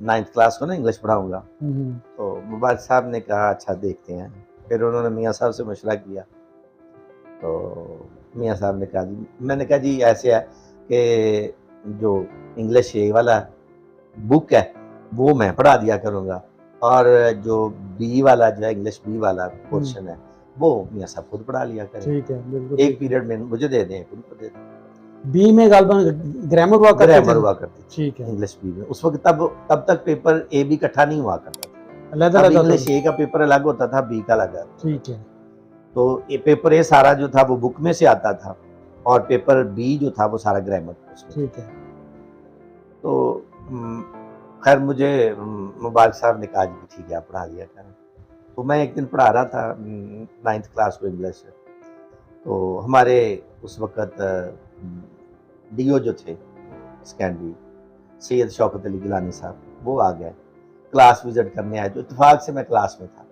9th class को ना English पढ़ाऊंगा। हम्म। तो मुबारक साहब ने कहा अच्छा देखते हैं। फिर उन्होंने मियाँ साहब से मशवरा किया। तो मियाँ साहब ने कहा जी, मैंने कहा जी ऐसे है कि जो इंग्लिश ये वाला बुक है वो मैं पढ़ा दिया करूँगा, और जो बी वाला जो है इंग्लिश बी वाला हम्म। पोर्शन है वो मियाँ साहब खुद पढ़ा लिया करें। ठीक है, बिल्कुल एक ठीक है। पीरियड में मुझे दे दें, एक उनको दे दें। बी में गालबन ग्रामर हुआ करते थे ग्रामर ना? हुआ करती ठीक थी है। इंग्लिश बी में उस वक्त। तब तक पेपर ए बी इकट्ठा नहीं हुआ करता अलग था। तब अलग आता इंग्लिश था। ए का पेपर अलग होता था, बी का अलग होता था। ठीक है। तो ये पेपर ए सारा जो था वो बुक में से आता था, और पेपर बी जो था वो सारा ग्रामर उसमें। ठीक है। तो खैर मुझे मुबारक साहब ने कहा जी ठीक है आप पढ़ा दिया करें। तो मैं एक दिन पढ़ा रहा था 9th क्लास को इंग्लिश। तो हमारे उस वक़्त डीओ जो थे सेकेंडरी, सैयद शौकत अली गिलानी साहब, वो आ गए, क्लास विज़िट करने आए। तो इत्तेफ़ाक से मैं क्लास में था।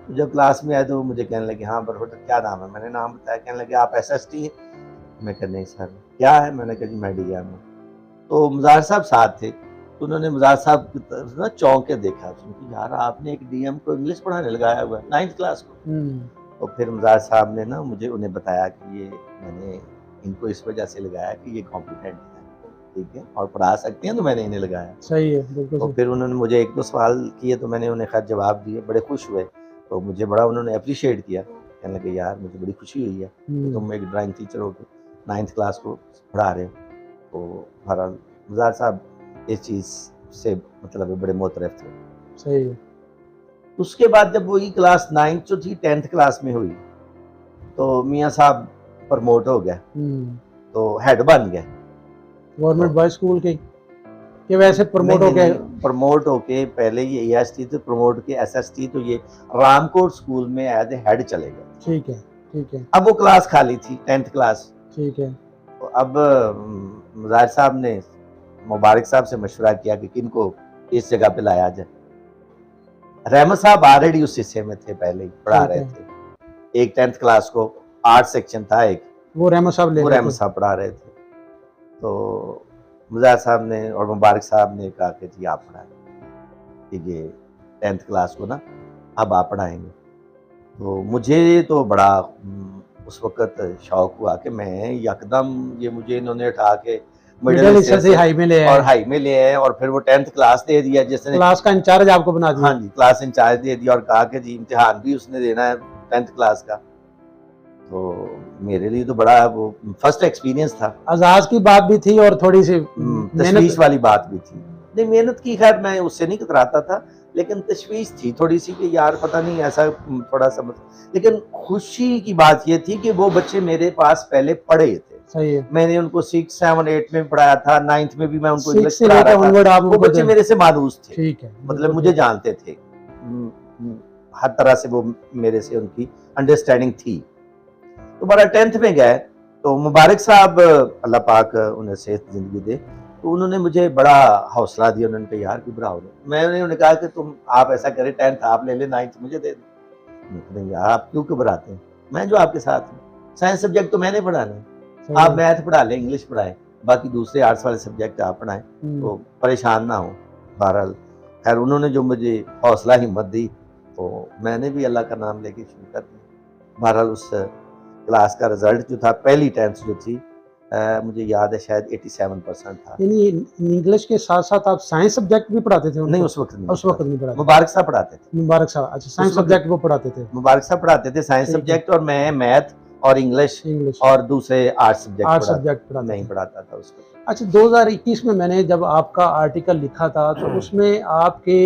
तो जब क्लास में आए तो वो मुझे कहने लगे हाँ बेटा क्या नाम है? मैंने नाम बताया। कहने लगे आप एसएसटी हैं? मैं कहा नहीं सर। क्या है? मैंने कहा जी मैं डीएम हूँ। तो मुज़ाहिर साहब साथ थे। तो उन्होंने मुज़ाहिर साहब की तरफ ना चौंक के देखा। कि यार आपने एक डीएम को इंग्लिश पढ़ाने लगाया हुआ है 9th क्लास को। तो फिर मुज़ाहिर साहब ने ना मुझे उन्हें बताया कि ये मैंने इनको इस वजह से लगाया कि ये कॉम्पिटेंट हैं, ठीक है, और पढ़ा सकते हैं, तो मैंने इन्हें लगाया। सही है, बिल्कुल तो सही। फिर उन्होंने मुझे 1-2 सवाल किए तो मैंने उन्हें खैर जवाब दिए, बड़े खुश हुए। तो मुझे बड़ा उन्होंने एप्रिशिएट किया। कहने लगे यार मुझे बड़ी खुशी हुई है कि तुम एक ड्राइंग टीचर हो के 9th क्लास को पढ़ा रहे हो। तो बहरहाल मुज़ाहिर साहब इस चीज़ से मतलब बड़े मोतरफ़ थे। सही है। उसके बाद जब वही क्लास 9th जो थी 10th क्लास में हुई, तो मियाँ साहब प्रमोट हो गए, तो हेड बन गए। गवर्नमेंट तो बॉयज स्कूल के कि वैसे नहीं प्रमोट हो नहीं गए? नहीं, प्रमोट होके पहले ये एएसटी थे, प्रमोट के एसएसटी, तो ये रामकोट स्कूल में एज ए हेड चले गए। ठीक है। ठीक है। अब वो क्लास खाली थी 10th क्लास। ठीक है। तो अब मुजाहिर साहब ने मुबारक साहब से मशवरा किया कि किनको इस जगह पे लाया जाए। रहमत साहब ऑलरेडी उस हिस्से में थे, पहले ही पढ़ा ठीक रहे है। थे। एक 10th क्लास को आर्ट सेक्शन था एक, वो रहमत साहब ले वो रहे रहमत थे। साहब पढ़ा रहे थे। तो मुजाहिर साहब ने और मुबारक साहब ने कहा कि जी आप पढ़ाएं, कि ये 10th क्लास को ना अब आप पढ़ाएंगे। तो मुझे तो बड़ा उस वक़्त शौक हुआ कि मैं यकदम ये मुझे इन्होंने उठा के मिडिल मिडिल हिस्से हिस्से से से हाई में ले और आए। हाई में ले आए, और फिर वो 10th क्लास दे दिया जिसने। क्लास का इंचार्ज आपको बना हाँ दिया। जी, क्लास इंचार्ज दे दिया और कहा कि जी इम्तिहान भी उसने देना है 10th क्लास का। तो मेरे लिए तो बड़ा वो फर्स्ट एक्सपीरियंस था। आजाज की बात भी थी और थोड़ी सी मेहनत। तशवीश वाली बात भी थी। नहीं मेहनत की खैर मैं उससे नहीं कतराता था, लेकिन तशवीश थी थोड़ी सी कि यार पता नहीं ऐसा थोड़ा सा लेकिन खुशी की बात ये थी कि वो बच्चे मेरे पास पहले पढ़े थे। सही है। मैंने उनको 6, 7, 8 में पढ़ाया था, 9th में भी मैं उनको 6 इंग्लिश से पढ़ा लेकर रहा ऑनवर्ड था। आप वो उनको बच्चे मेरे से मानूस थे, ठीक है, मतलब बिल्कुल मुझे ठीक। जानते थे। हर तरह से वो मेरे से उनकी अंडरस्टैंडिंग थी। तो बड़ा 10th में गए तो मुबारक साहब अल्लाह पाक उन्हें सेहत जिंदगी दे, तो उन्होंने मुझे बड़ा हौसला दिया। उन्होंने कहा यार घबराओ नहीं। मैंने उन्हें कहा कि तुम आप ऐसा करें 10th आप ले लें, 9th मुझे दे दें। यार आप क्यों घबराते हैं, मैं जो आपके साथ हूँ। साइंस सब्जेक्ट तो मैंने पढ़ाना है, आप मैथ पढ़ा लें, इंग्लिश पढ़ाएं, बाकी दूसरे आर्ट्स वाले सब्जेक्ट आप पढ़ाएं, तो परेशान ना हो। बहरहाल खैर उन्होंने जो मुझे हौसला हिम्मत दी, तो मैंने भी अल्लाह का नाम लेके शुरू कर दिया। बहरहाल उस क्लास का रिजल्ट जो था, पहली 10th जो थी, मुझे याद है शायद 87% था। यानी इंग्लिश के साथ साथ आप साइंस सब्जेक्ट भी पढ़ाते थे उनको? नहीं उस वक्त नहीं, उस वक्त नहीं पढ़ाते। मुबारक साहब पढ़ाते थे। मुबारक साहब, अच्छा साइंस सब्जेक्ट वो पढ़ाते थे। मुबारक साहब पढ़ाते थे साइंस सब्जेक्ट, और मैं मैथ और इंग्लिश और दूसरे आर्ट्स सब्जेक्ट नहीं पढ़ाता था उसको। अच्छा 2021 में मैंने जब आपका आर्टिकल लिखा था तो उसमें आपके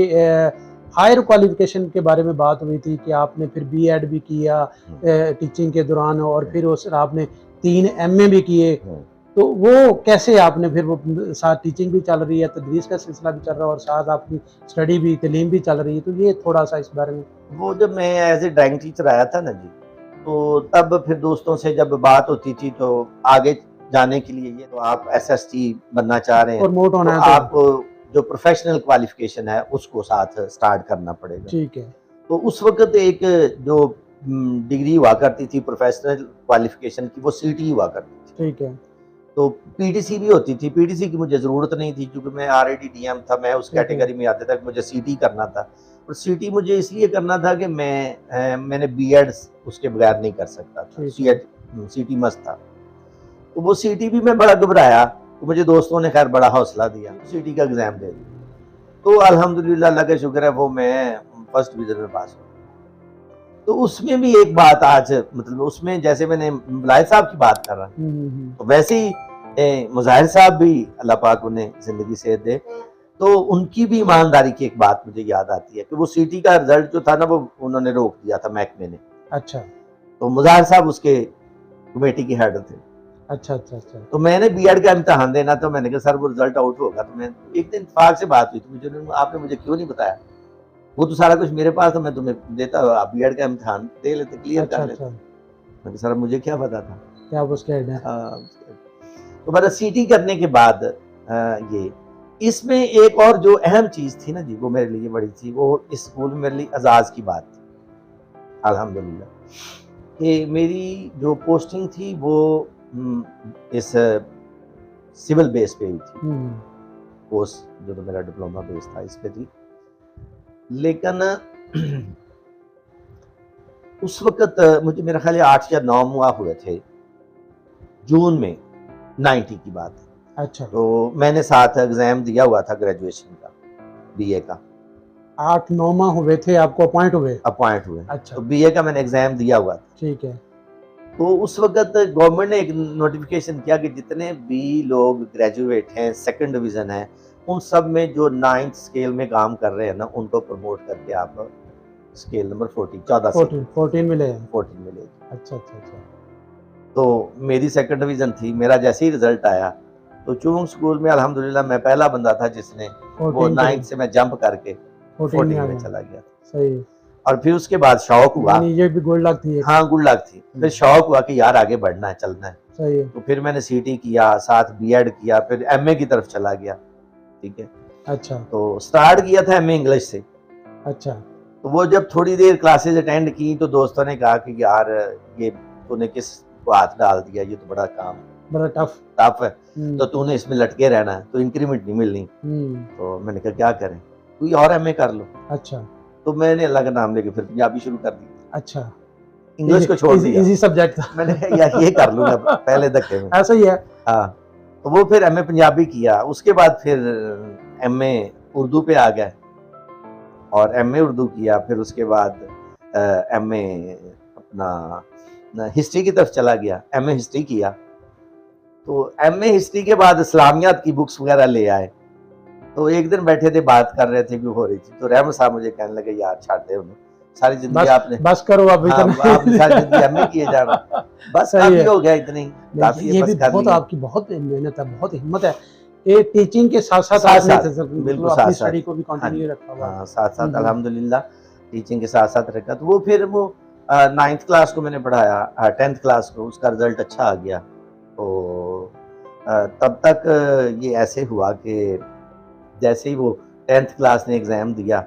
हायर क्वालिफिकेशन के बारे में बात हुई थी कि आपने फिर बीएड भी किया टीचिंग के दौरान, और फिर उस आपने 3 एमए भी किए। तो वो कैसे आपने फिर वो साथ टीचिंग भी चल रही है, तदरीस का सिलसिला भी चल रहा है और साथ आपकी स्टडी भी तालीम भी चल रही है, तो ये थोड़ा सा इस बारे में। वो जब मैं एज ए ड्राइंग टीचर आया था ना जी, तो तब फिर दोस्तों से जब बात होती थी तो आगे जाने के लिए ये तो आप एसएसटी बनना चाह रहे हैं, प्रमोट होना तो है आप जो प्रोफेशनल क्वालिफिकेशन है उसको साथ स्टार्ट करना पड़ेगा। ठीक है। तो उस वक्त एक जो डिग्री हुआ करती थी प्रोफेशनल क्वालिफिकेशन की, वो सीटी हुआ करती थी। ठीक है। तो पीटीसी भी होती थी, पीटीसी की मुझे ज़रूरत नहीं थी क्योंकि मैं ऑलरेडी डीएम था, मैं उस ठीक है। कैटेगरी में आता था कि मुझे सीटी करना था। और सीटी मुझे इसलिए करना था कि मैंने बीएड उसके बगैर नहीं कर सकता था, ठीक है। सीटी मस्ट था। तो वो सीटी भी मैं बड़ा घबराया, तो मुझे दोस्तों ने खैर बड़ा हौसला दिया, सीटी का एग्ज़ाम दे दिया। तो अल्हम्दुलिल्लाह अल्लाह का शुक्र है वो मैं फर्स्ट डिवीज़न में पास हुआ। तो उसमें भी एक बात आज मतलब उसमें जैसे मैंने मुलाहिद साहब की बात कर रहा हूँ, तो वैसे ही मुजाहिर साहब भी अल्लाह पाक उन्हें ज़िंदगी सेहत दे, तो उनकी भी ईमानदारी की एक बात मुझे याद आती है कि वो सीटी का रिज़ल्ट जो था ना वो उन्होंने रोक दिया था महकमे ने। अच्छा। तो मुजाहिर साहब उसके कमेटी के हेड थे। अच्छा, अच्छा, अच्छा। तो मैंने बीएड का इम्तिहान देना, तो मैंने कहा सर वो रिज़ल्ट आउट होगा, तो मैं एक दिन इत्तेफाक से बात हुई, तो मुझे आपने मुझे क्यों नहीं बताया? वो तो सारा कुछ मेरे पास था, मैं तुम्हें देता, आप बीएड का इम्तिहान दे लेते, क्लियर अच्छा, कर अच्छा। लेते। मैंने कहा सर मुझे क्या पता था? कि आप उसके हेड हैं। हाँ, तो मतलब सीटी करने के बाद ये इसमें एक और जो अहम चीज़ थी ना जी, वो मेरे लिए बड़ी थी, वो इस स्कूल में मेरे लिए एज़ाज़ की बात थी, अल्हम्दुलिल्लाह, कि मेरी जो पोस्टिंग थी वो इस सिविल बेस पे हुई थी, हुँ। कोर्स जो तो मेरा डिप्लोमा बेस था इस पे थी। लेकिन उस वक़्त मुझे मेरा ख़्याल है 8 या 9 मुआ हुए थे, जून में 90 की बात है। अच्छा। तो मैंने साथ एग्ज़ाम दिया हुआ था ग्रेजुएशन का, बीए का, 8-9 माह हुए थे आपको अपॉइंट हुए? अपॉइंट हुए। अच्छा। तो बीए का मैंने एग्ज़ाम दिया हुआ था। ठीक है। तो उस वक़्त गवर्नमेंट ने एक नोटिफ़िकेशन किया कि जितने भी लोग ग्रेजुएट हैं, सेकंड डिवीज़न है, उन सब में जो 9th स्केल में काम कर रहे हैं ना, उनको प्रमोट करके आप स्केल नंबर 14 से 14 मिले हैं। 14 मिलेगी। अच्छा, अच्छा, अच्छा। तो मेरी सेकंड डिवीज़न थी, मेरा जैसे ही रिज़ल्ट आया, तो चूंग स्कूल में अल्हम्दुलिल्लाह मैं पहला बंदा था जिसने वो 14 9th करें। से मैं जंप करके 14 में 14 आ में गए। चला गया। सही है। और फिर उसके बाद शौक हुआ, यानी ये भी गुड लक थी एक। हाँ, गुड लक थी। फिर शौक हुआ कि यार आगे बढ़ना है, चलना है। सही है। तो फिर मैंने सीटी किया, साथ बीएड किया, फिर एमए की तरफ चला गया, ठीक है। अच्छा, तो स्टार्ट किया था एमए इंग्लिश से। अच्छा। तो वो जब थोड़ी देर क्लासेस अटेंड की तो दोस्तों ने कहा कि यार ये तूने किस को हाथ डाल दिया, ये तो बड़ा काम बड़ा टफ। टफ है, हुँ, तो तूने इसमें लटके रहना है, तो इंक्रीमेंट नहीं मिलनी। हुँ। तो मैंने कहा क्या करें? कोई और एमए कर लो। अच्छा, तो मैंने अल्लाह का नाम लेके फिर पंजाबी शुरू कर दी। अच्छा। इंग्लिश को छोड़ दिया। ईज़ी सब्जेक्ट था। मैंने कहा यार ये कर लूँगा पहले धक्के में। ऐसा ही है। हाँ, तो वो फिर एमए पंजाबी किया, उसके बाद फिर एमए उर्दू पे आ गए और एमए उर्दू किया, फिर उसके बाद एमए अपना हिस्ट्री की तरफ चला गया, एमए हिस्ट्री किया। तो एमए हिस्ट्री के बाद इस्लामियात की बुक्स वगैरह ले आए। तो एक दिन बैठे थे, बात कर रहे थे कि हो रही थी, तो रहमत साहब मुझे कहने लगे यार छाड़ दे उन्हें, सारी ज़िंदगी बस आपने बस करो अब हाँ, इतना। आपने सारी ज़िंदगी एमए किए जाना, बस सही काफ़ी है। हो गया इतना ही, काफ़ी है ये भी बस कर बहुत लिया। आपकी बहुत मेहनत है, बहुत हिम्मत है। ये टीचिंग के साथ-साथ आपने साथ-साथ, बिल्कुल मतलब अपनी साथ-साथ। स्टडी को भी हाँ जी, कंटिन्यू रखा हुआ है। हाँ, साथ-साथ हुँ, हुँ। अल्हम्दुलिल्लाह टीचिंग के साथ-साथ रखा। तो वो फिर वो 9th क्लास को मैंने पढ़ाया, 10th क्लास को उसका रिज़ल्ट अच्छा आ गया। तो तब तक ये ऐसे हुआ कि जैसे ही वो 10th क्लास ने एग्ज़ाम दिया,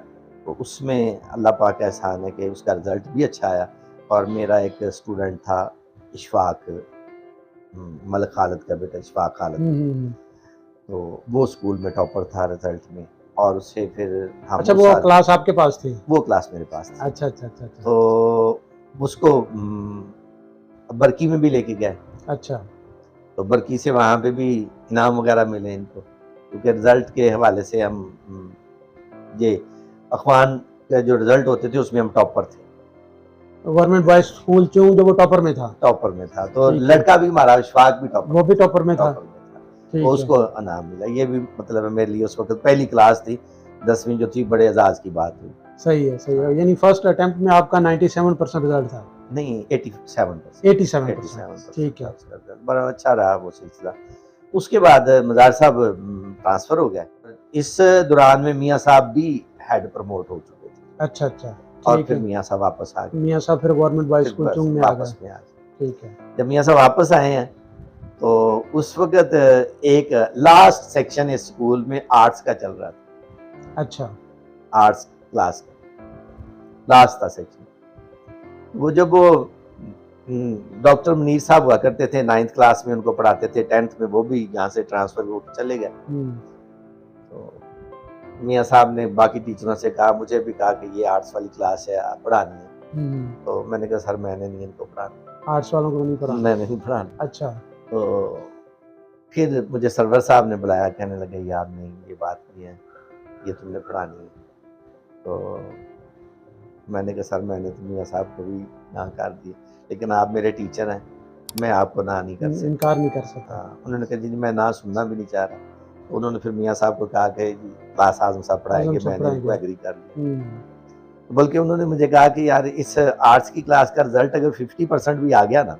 तो उसमें अल्लाह पाक का एहसान है कि उसका रिज़ल्ट भी अच्छा आया और मेरा एक स्टूडेंट था इशफ़ाक, मलिक खालिद का बेटा इशफ़ाक खालिद। हुँ, हुँ, हुँ। तो वो स्कूल में टॉपर था रिजल्ट में और उससे फिर हम अच्छा उस वो साल क्लास आपके पास थी? वो क्लास मेरे पास थी। अच्छा, अच्छा, अच्छा, अच्छा। तो उसको बरकी में भी लेके गए, अच्छा, तो बरकी से वहाँ पे भी इनाम वगैरह मिले इनको, क्योंकि रिजल्ट के हवाले से हम ये अखवान के जो रिजल्ट होते थे उसमें हम टॉपर थे, गवर्नमेंट बॉयज़ स्कूल चूँग जो वो टॉपर में था। टॉपर में था। तो ठीक है। लड़का भी हमारा इशफाक भी टॉपर वो भी टॉपर में था। टॉपर में था। तो ठीक है। उसको इनाम मिला। ये भी मतलब मेरे लिए उस वक़्त पहली क्लास थी, 10वीं जो थी, बड़े एज़ाज़ की बात हुई। सही है, सही हाँ। है। यानी फर्स्ट अटेम्प्ट में आपका 97% रिज़ल्ट था। नहीं 87% 87% ठीक है। था उसका रिज़ल्ट, बड़ा अच्छा रहा वो सिलसिला। उसके बाद मज़ार साहब ट्रांसफ़र हो गए। इस दौरान में मियाँ साहब भी हेड प्रमोट हो चुके थे अच्छा, अच्छा, और ठीक फिर है। मियाँ साहब वापस आ गए। मियाँ साहब फिर गवर्नमेंट बॉयज़ फिर स्कूल बस चुंग में आ गए। वापस में आ गए। ठीक है। जब मियाँ साहब वापस आए हैं, तो उस वक़्त एक लास्ट सेक्शन इस स्कूल में आर्ट्स का चल रहा था। अच्छा। आर्ट्स क्लास का लास्ट था सेक्शन। वो जब वो डॉक्टर मुनीर साहब हुआ करते थे, 9th क्लास में उनको पढ़ाते थे, 10th में वो भी यहाँ से ट्रांसफर होकर चले गए। तो मियाँ साहब ने बाकी टीचरों से कहा, मुझे भी कहा कि ये आर्ट्स वाली क्लास है, आप पढ़ानी है। तो मैंने कहा सर मैंने नहीं इनको पढ़ाना, आर्ट्स वालों को नहीं पढ़ाना, मैं नहीं पढ़ाना। अच्छा। तो फिर मुझे सरवर साहब ने बुलाया, कहने लगे यार नहीं ये बात नहीं है, ये तुमने पढ़ानी है। तो मैंने कहा सर मैंने तो मियाँ साहब को भी ना कर दिया, लेकिन आप मेरे टीचर हैं, मैं आपको ना नहीं कर सकता, इनकार नहीं कर सकता। हाँ, उन्होंने कहा जी मैं ना सुनना भी नहीं चाह रहा। तो उन्होंने फिर मियाँ साहब को कहा कि जी क्लास आजम साहब पढ़ाएंगे, मैंने उनको एग्री कर लिया। बल्कि उन्होंने मुझे कहा कि यार इस आर्ट्स की क्लास का रिजल्ट अगर 50% भी आ गया ना,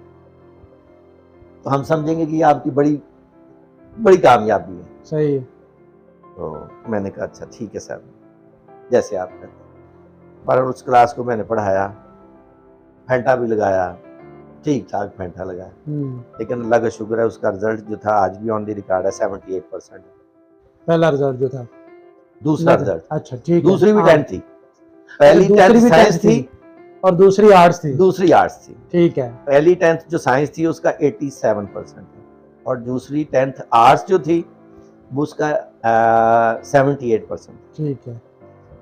तो हम समझेंगे कि ये आपकी बड़ी बड़ी कामयाबी है। सही है। तो मैंने कहा अच्छा ठीक है सर, जैसे आप कहते हैं। पर उस क्लास को मैंने पढ़ाया, फेंटा भी लगाया, ठीक ठाक फेंटा लगाया, लेकिन अल्लाह का शुक्र है उसका रिजल्ट जो था आज भी ऑन द रिकॉर्ड है 78%। पहला रिजल्ट जो था, दूसरा रिजल्ट, अच्छा ठीक है। दूसरी भी 10th थी, पहली 10th साइंस थी और दूसरी आर्ट्स थी। दूसरी आर्ट्स थी, ठीक है। पहली 10th जो साइंस थी उसका 87% है, और दूसरी 10th आर्ट्स जो थी वो उसका 78%, ठीक है।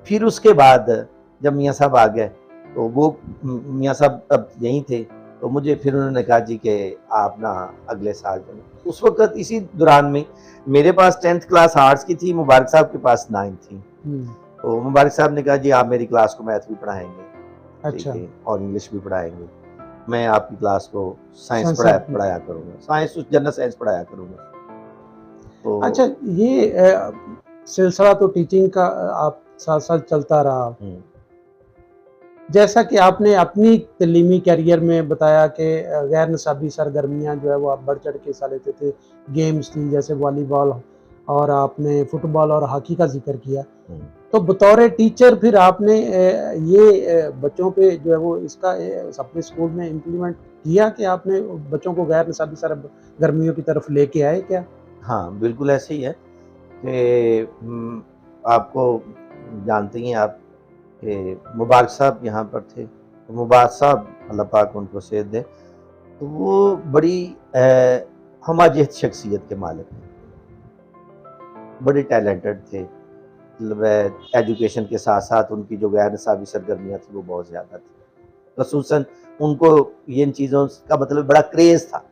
फिर उसके बाद जब मियाँ साहब आ गए तो वो मियाँ साहब तब यहीं थे, तो मुझे फिर उन्होंने कहा जी कि आप ना अगले साल जो उस वक्त इसी दौरान में मेरे पास 10th क्लास आर्ट्स की थी, मुबारक साहब के पास 9th थी। तो मुबारक साहब ने कहा जी आप मेरी क्लास को मैथ भी पढ़ाएंगे, अच्छा, और इंग्लिश भी पढ़ाएंगे, मैं आपकी क्लास को साइंस पढ़ाया करूँगा, साइंस जनरल साइंस पढ़ाया करूँगा। तो अच्छा ये सिलसिला तो टीचिंग का आप साथ साथ चलता रहा, जैसा कि आपने अपनी तलीमी कैरियर में बताया कि गैर निसाबी सरगर्मियाँ जो है वो आप बढ़ चढ़ के हिस्सा लेते थे, गेम्स थी जैसे वॉलीबॉल, और आपने फुटबॉल और हॉकी का जिक्र किया। तो बतौर टीचर फिर आपने ये बच्चों पे जो है वो इसका अपने स्कूल में इम्प्लीमेंट किया कि आपने बच्चों को गैर निसाबी सरगर्मियों की तरफ लेके आए क्या? हाँ बिल्कुल ऐसे ही है कि आपको जानते ही हैं आप कि मुबारक साहब यहाँ पर थे, तो मुबारक साहब अल्लाह पाक उनको सेहत दे, तो वो बड़ी हमाजहत शख्सियत के मालिक हैं, बड़े टैलेंटेड थे, मतलब एजुकेशन के साथ साथ उनकी जो गैर निसाबी सरगर्मियाँ थी वो बहुत ज़्यादा थी, खसूसन उनको इन चीज़ों का मतलब बड़ा क्रेज़ था।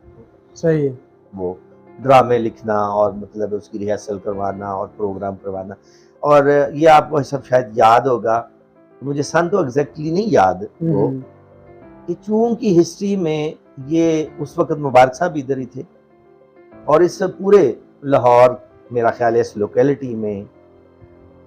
सही है। वो ड्रामे लिखना और मतलब उसकी रिहर्सल करवाना और प्रोग्राम करवाना, और ये आपको सब शायद याद होगा, मुझे सन तो एग्जैक्टली नहीं याद वो, कि चूंकि हिस्ट्री में ये उस वक्त मुबारक साहब इधर ही थे, और इस पूरे लाहौर मेरा ख्याल है इस लोकेलिटी में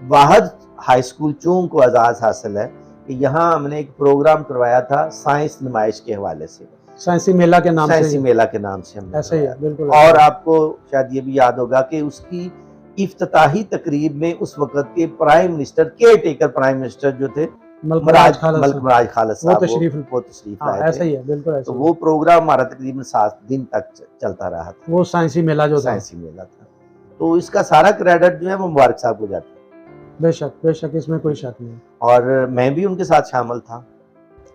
वाहद हाई स्कूल चूंक को एजाज़ हासिल है कि यहाँ हमने एक प्रोग्राम करवाया था साइंस नुमाइश के हवाले से, साइंसी मेला के नाम से, साइंसी मेला के नाम से हमने, ऐसा ही है बिल्कुल। और आपको शायद ये भी याद होगा कि उसकी इफ्तिताही तकरीब में उस वक्त के prime minister, care taker prime minister जो थे मलक मराज खालिद साहब, वो तशरीफ लाए थे, ऐसा ही है बिल्कुल। तो वो प्रोग्राम हमारा तकरीबन 7 दिन तक चलता रहा था, वो साइंसी मेला जो था, साइंसी मेला था। तो इसका सारा क्रेडिट जो है वो मुबारक साहब को जाता है। बेशक इसमें कोई शक नहीं। और मैं भी उनके साथ शामिल था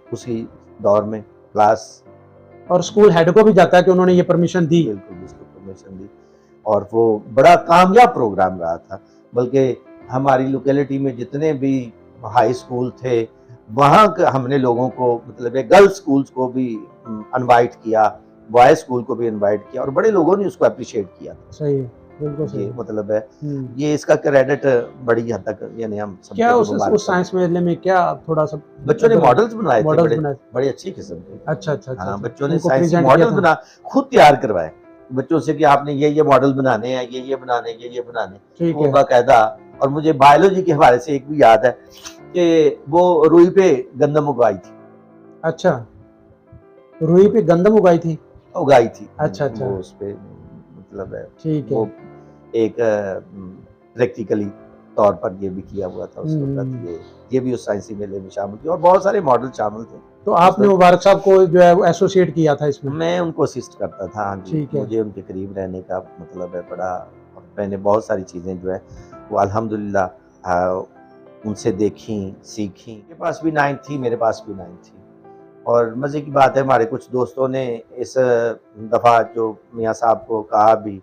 उसी दौर में क्लास, और स्कूल हेड को भी जाता है कि उन्होंने ये परमिशन दी, बिल्कुल उसको परमिशन दी, और वो बड़ा कामयाब प्रोग्राम रहा था। बल्कि हमारी लोकेलिटी में जितने भी हाई स्कूल थे वहाँ हमने लोगों को मतलब गर्ल्स स्कूल्स को भी इनवाइट किया, बॉयज स्कूल को भी इनवाइट किया, और बड़े लोगों ने उसको अप्रिशिएट किया। सही है, बिल्कुल सही। ये मतलब है ये इसका क्रेडिट बड़ी हद तक यानी हम क्या उस साइंस मेले में क्या थोड़ा सा बच्चों ने मॉडल्स बनाए थे, बड़े अच्छी किस्म के। अच्छा। हाँ, बच्चों ने साइंस मॉडल बना खुद तैयार करवाए बच्चों से कि आपने ये मॉडल बनाने हैं, ये बनाने, ये बनाने, वो बाकायदा। और मुझे बायोलॉजी के हवाले से एक भी याद है कि वो रुई पे गंदम उगाई थी। अच्छा, रुई पे गंदम उगाई थी। अच्छा। वो उस पे मतलब है, ठीक है, वो एक प्रैक्टिकली तौर पर ये भी किया हुआ था उस वक्त, ये भी उस साइंसी मेले में शामिल थी, और बहुत सारे मॉडल शामिल थे। तो आपने मुबारक साहब को जो है एसोसिएट किया था इसमें? मैं उनको असिस्ट करता था, हाँ जी, मुझे उनके करीब रहने का मतलब है बड़ा, मैंने बहुत सारी चीज़ें जो है वो अल्हम्दुलिल्लाह उनसे देखी सीखी। मेरे पास भी 9 थी, मेरे पास भी 9 थी, और मज़े की बात है, हमारे कुछ दोस्तों ने इस दफ़ा जो मियाँ साहब को कहा भी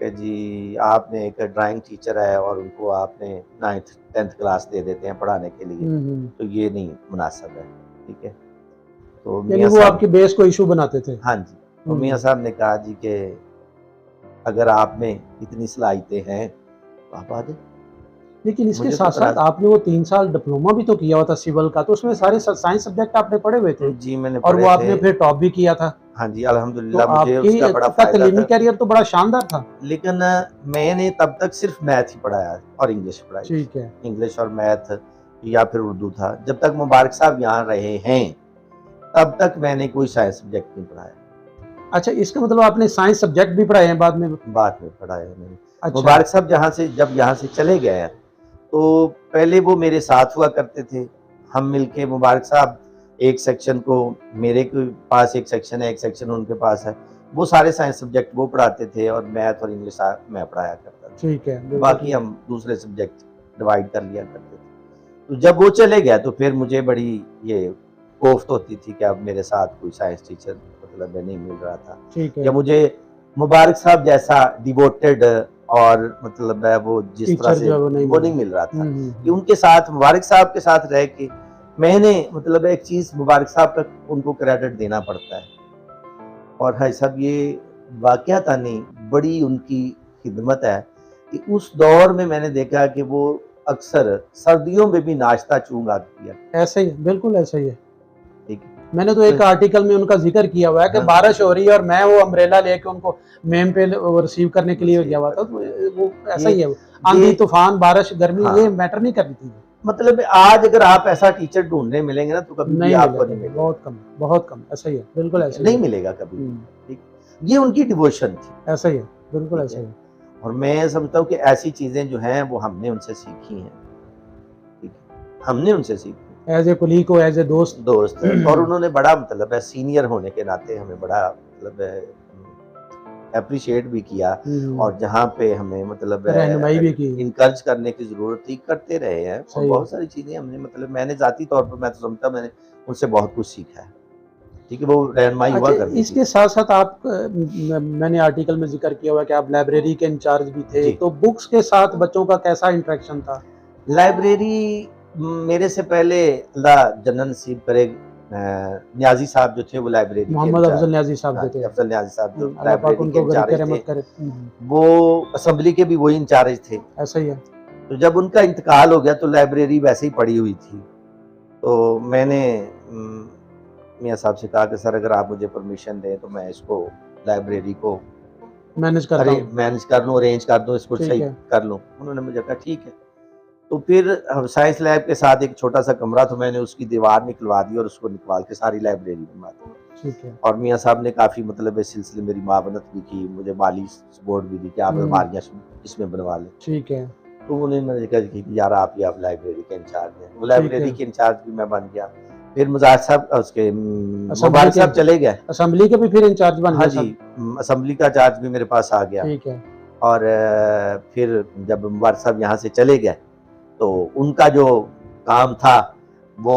कि जी आपने एक ड्राइंग टीचर है और उनको आपने 9th 10th क्लास दे देते हैं पढ़ाने के लिए, हम्म। तो ये नहीं मुनासिब है, ठीक है। तो यानी मियाँ वो साहब, आपके बेस को इशू बनाते थे। हाँ जी, तो मियाँ साहब ने कहा जी कि अगर आप में इतनी सलाहियतें हैं तो आप आ जाइए। लेकिन इसके मुझे तो साथ साथ इतराज़, आपने वो 3 साल डिप्लोमा भी तो किया हुआ था सिविल का, तो उसमें सारे साइंस सब्जेक्ट आपने पढ़े हुए थे जी मैंने और वो पढ़े थे। आपने फिर टॉप भी किया था। हाँ जी, तो अल्हम्दुलिल्लाह मुझे आपकी उसका बड़ा का फ़ायदा तालीमी था। करियर तो बड़ा शानदार था। लेकिन मैंने तब तक सिर्फ मैथ ही पढ़ाया और इंग्लिश पढ़ाई थी। ठीक है। इंग्लिश और मैथ या फिर उर्दू था। जब तक मुबारक साहब यहाँ रहे हैं, तब तक मैंने कोई साइंस सब्जेक्ट नहीं पढ़ाया। अच्छा, इसका मतलब आपने साइंस सब्जेक्ट भी पढ़ाए हैं बाद में? बाद में पढ़ाया मैंने। अच्छा। मुबारक साहब जब यहाँ से चले गए हैं, तो पहले वो मेरे साथ हुआ करते थे। हम मिलके, मुबारक साहब एक सेक्शन को, मेरे के पास एक सेक्शन है, एक सेक्शन उनके पास है। वो सारे साइंस सब्जेक्ट वो पढ़ाते थे और मैथ और इंग्लिश मैं पढ़ाया करता था। ठीक है, बिल्कुल बाकी ठीक। हम दूसरे सब्जेक्ट डिवाइड कर लिया करते थे। तो जब वो चले गए तो फिर मुझे बड़ी ये कोफ्त होती थी कि अब मेरे साथ कोई साइंस टीचर मतलब नहीं मिल रहा था, ठीक या है। मुझे मुबारक साहब जैसा डिवोटेड और मतलब है वो जिस तरह टीचर से जो है वो वो नहीं नहीं मिल रहा था कि मिला। उनके साथ, मुबारक साहब के साथ रह के मैंने मतलब एक चीज़ मुबारक साहब का उनको क्रेडिट देना पड़ता है। और भाई साहब ये वाक़याता नहीं, बड़ी उनकी खिदमत है कि उस दौर में मैंने देखा कि वो अक्सर सर्दियों में भी नाश्ता चूँगा किया, ऐसा ही है, बिल्कुल ऐसा ही है। ठीक है। मैंने तो एक तो आर्टिकल में उनका जिक्र किया हुआ है कि हाँ, बारिश हो रही है और मैं वो अम्ब्रेला लेके उनको मेम पे रिसीव करने के लिए बस ये गया हुआ था, बात तो वो ऐसा ये ही है। ये आंधी तूफान बारिश गर्मी ये हाँ, मैटर नहीं करनी थी। मतलब आज अगर आप ऐसा टीचर ढूँढने मिलेंगे ना तो कभी भी नहीं आपको मिलेगा, नहीं मिलेगा, बहुत कम, बहुत कम। ऐसा ही है, बिल्कुल ठीक है? ऐसा ही नहीं है। मिलेगा कभी भी, हम्म, ठीक। ये उनकी डिवोशन थी, ऐसा ही है, बिल्कुल ठीक ऐसा है? ही है। और मैं समझता हूँ कि ऐसी चीज़ें जो हैं वो हमने उनसे सीखी हैं, ठीक है? हमने उनसे सीखी। एज ए कुलीग को, एज ए दोस्त। दोस्त है और उन्होंने बड़ा मतलब है सीनियर होने के नाते हमें बड़ा मतलब है एप्रिशिएट भी किया, और जहाँ पे हमें मतलब रहनुमाई भी की। इनकरेज करने की ज़रूरत थी करते रहे हैं, और सही है। बहुत सारी चीज़ें हमने मतलब मैंने ज़ाती तौर पर मैं तो समझता मैंने उनसे बहुत कुछ सीखा है, ठीक है? वो रहनुमाई हुआ अच्छा, करती थी। इसके साथ साथ आप मैंने आर्टिकल में जिक्र किया हुआ है कि आप लाइब्रेरी के इंचार्ज भी थे, जी, तो बुक्स के साथ बच्चों का कैसा इंटरेक्शन था? लाइब्रेरी मेरे से पहले अल्लाह जन्नत नसीब करे न्याज़ी साहब जो थे वो लाइब्रेरी के मोहम्मद इंचार्ज, अफजल न्याजी साहब हाँ जो जी, थे। अफ़ज़ल न्याज़ी साहब जो अल्लाह पाक लाइब्रेरी के उनको गरीब इंचार्ज के थे, रहमत करे। वो असेंबली के भी वही इंचार्ज थे। ऐसा ही है। तो जब उनका इंतकाल हो गया तो लाइब्रेरी वैसे ही पड़ी हुई थी। तो मैंने मियाँ साहब से कहा कि सर अगर आप मुझे परमिशन दें तो मैं इसको लाइब्रेरी को मैनेज करता हूँ। मैनेज कर लूँ, अरेंज कर दूँ, इसको ठीक सही है। कर लूँ। उन्होंने मुझे कहा ठीक है। तो फिर साइंस लैब के साथ एक छोटा-सा कमरा, तो मैंने उसकी दीवार निकलवा दी और उसको निकाल के सारी लाइब्रेरी बनवा दी। ठीक है। और मियाँ साहब ने काफ़ी मतलब इस सिलसिले मेरी मावनत भी की, मुझे माली सपोर्ट भी दी कि आप अलमारियाँ इसमें बनवा लें। ठीक है। तो उन्होंने मुझे कहा कि यार आप ही आप लाइब्रेरी के इंचार्ज हैं। वो ठीक है। लाइब्रेरी के इंचार्ज भी मैं बन गया। फिर मुजाहिद साहब उसके असेंबली मुबारक के साहब चले गए। असेंबली के भी फिर इंचार्ज बन हाँ गए जी, सब। असेंबली का चार्ज भी मेरे पास आ गया। ठीक है। और फिर जब मुबारक साहब यहाँ से चले गए तो उनका जो काम था वो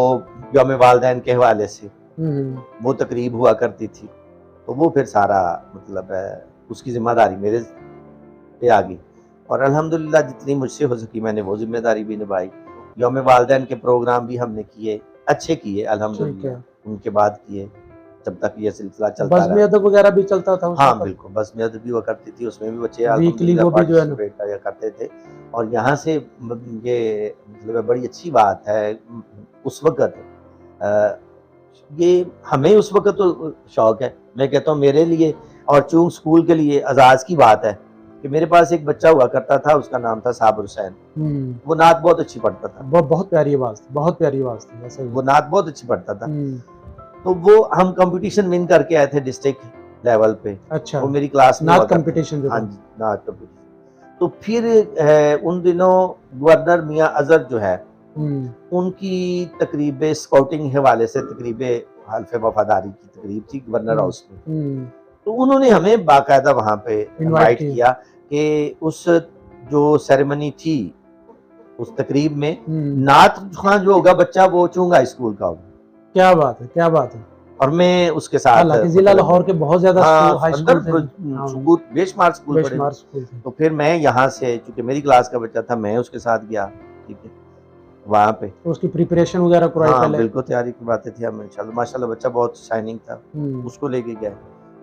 यौम वालिदैन के हवाले से वो तकरीब हुआ करती थी, तो वो फिर सारा मतलब उसकी ज़िम्मेदारी मेरे पे आ गई, और अल्हम्दुलिल्लाह जितनी मुझसे हो सकी मैंने वो ज़िम्मेदारी भी निभाई। यौम वालिदैन के प्रोग्राम भी हमने किए, अच्छे किए ठीक है। अल्हम्दुलिल्लाह, उनके बाद किए, जब तक ये सिलसिला चलता बज़्म रहा। अदब वगैरह भी चलता था उस हाँ, वक़्त? बिल्कुल, बस में अदबी हुआ करती थी, उसमें भी बच्चे वीकली अल्हम्दुलिल्लाह वो भी जो है ना। पार्टिसिपेट किया करते थे। और यहाँ से ये मतलब बड़ी अच्छी बात है उस वक़्त ये हमें उस वक़्त तो शौक है। मैं कहता हूँ मेरे लिए और चूँकि स्कूल के लिए एज़ाज़ की बात है कि मेरे पास एक बच्चा हुआ करता था, उसका नाम था साबिर हुसैन। वो नात बहुत अच्छी पढ़ता था। बहुत प्यारी आवाज़ थी, बहुत प्यारी आवाज़ थी, ऐसा ही वो है। नात बहुत अच्छी पढ़ता था। तो वो हम कॉम्पिटिशन विन करके आए थे डिस्ट्रिक्ट लेवल पे। अच्छा, वो मेरी क्लास में हुआ नात करता था। कॉम्पिटिशन जो हाँ था। जी, नात कॉम्पिटिशन। तो फिर उन दिनों गवर्नर मियाँ अज़हर जो है, उनकी तकरीब स्काउटिंग के हवाले से तकरीब हल्फ़ वफ़ादारी की तकरीब थी गवर्नर हाउस में। तो उन्होंने हमें बाकायदा वहाँ पे इनवाइट इनवाइट किए। किया कि उस जो सेरेमनी थी, उस तकरीब में नात ख़्वां जो होगा बच्चा वो चूँगा स्कूल का होगा। क्या बात है, क्या बात है! और मैं उसके साथ हालांकि जिला लाहौर के बहुत ज्यादा हाँ, हाई अंदर स्कूल थे। हाँ, स्कूल बेशुमार स्कूल पढ़े। बेशुमार स्कूल थे। तो फिर मैं यहाँ से, चूंकि मेरी क्लास का बच्चा था, मैं उसके साथ गया, ठीक है, वहाँ पे। तो उसकी प्रिपरेशन वगैरह कराई हाँ पहले? बिल्कुल, तैयारी की बातें थी हम, इंशाल्लाह माशाल्लाह बच्चा बहुत शाइनिंग था, हम्म, उसको लेके गए।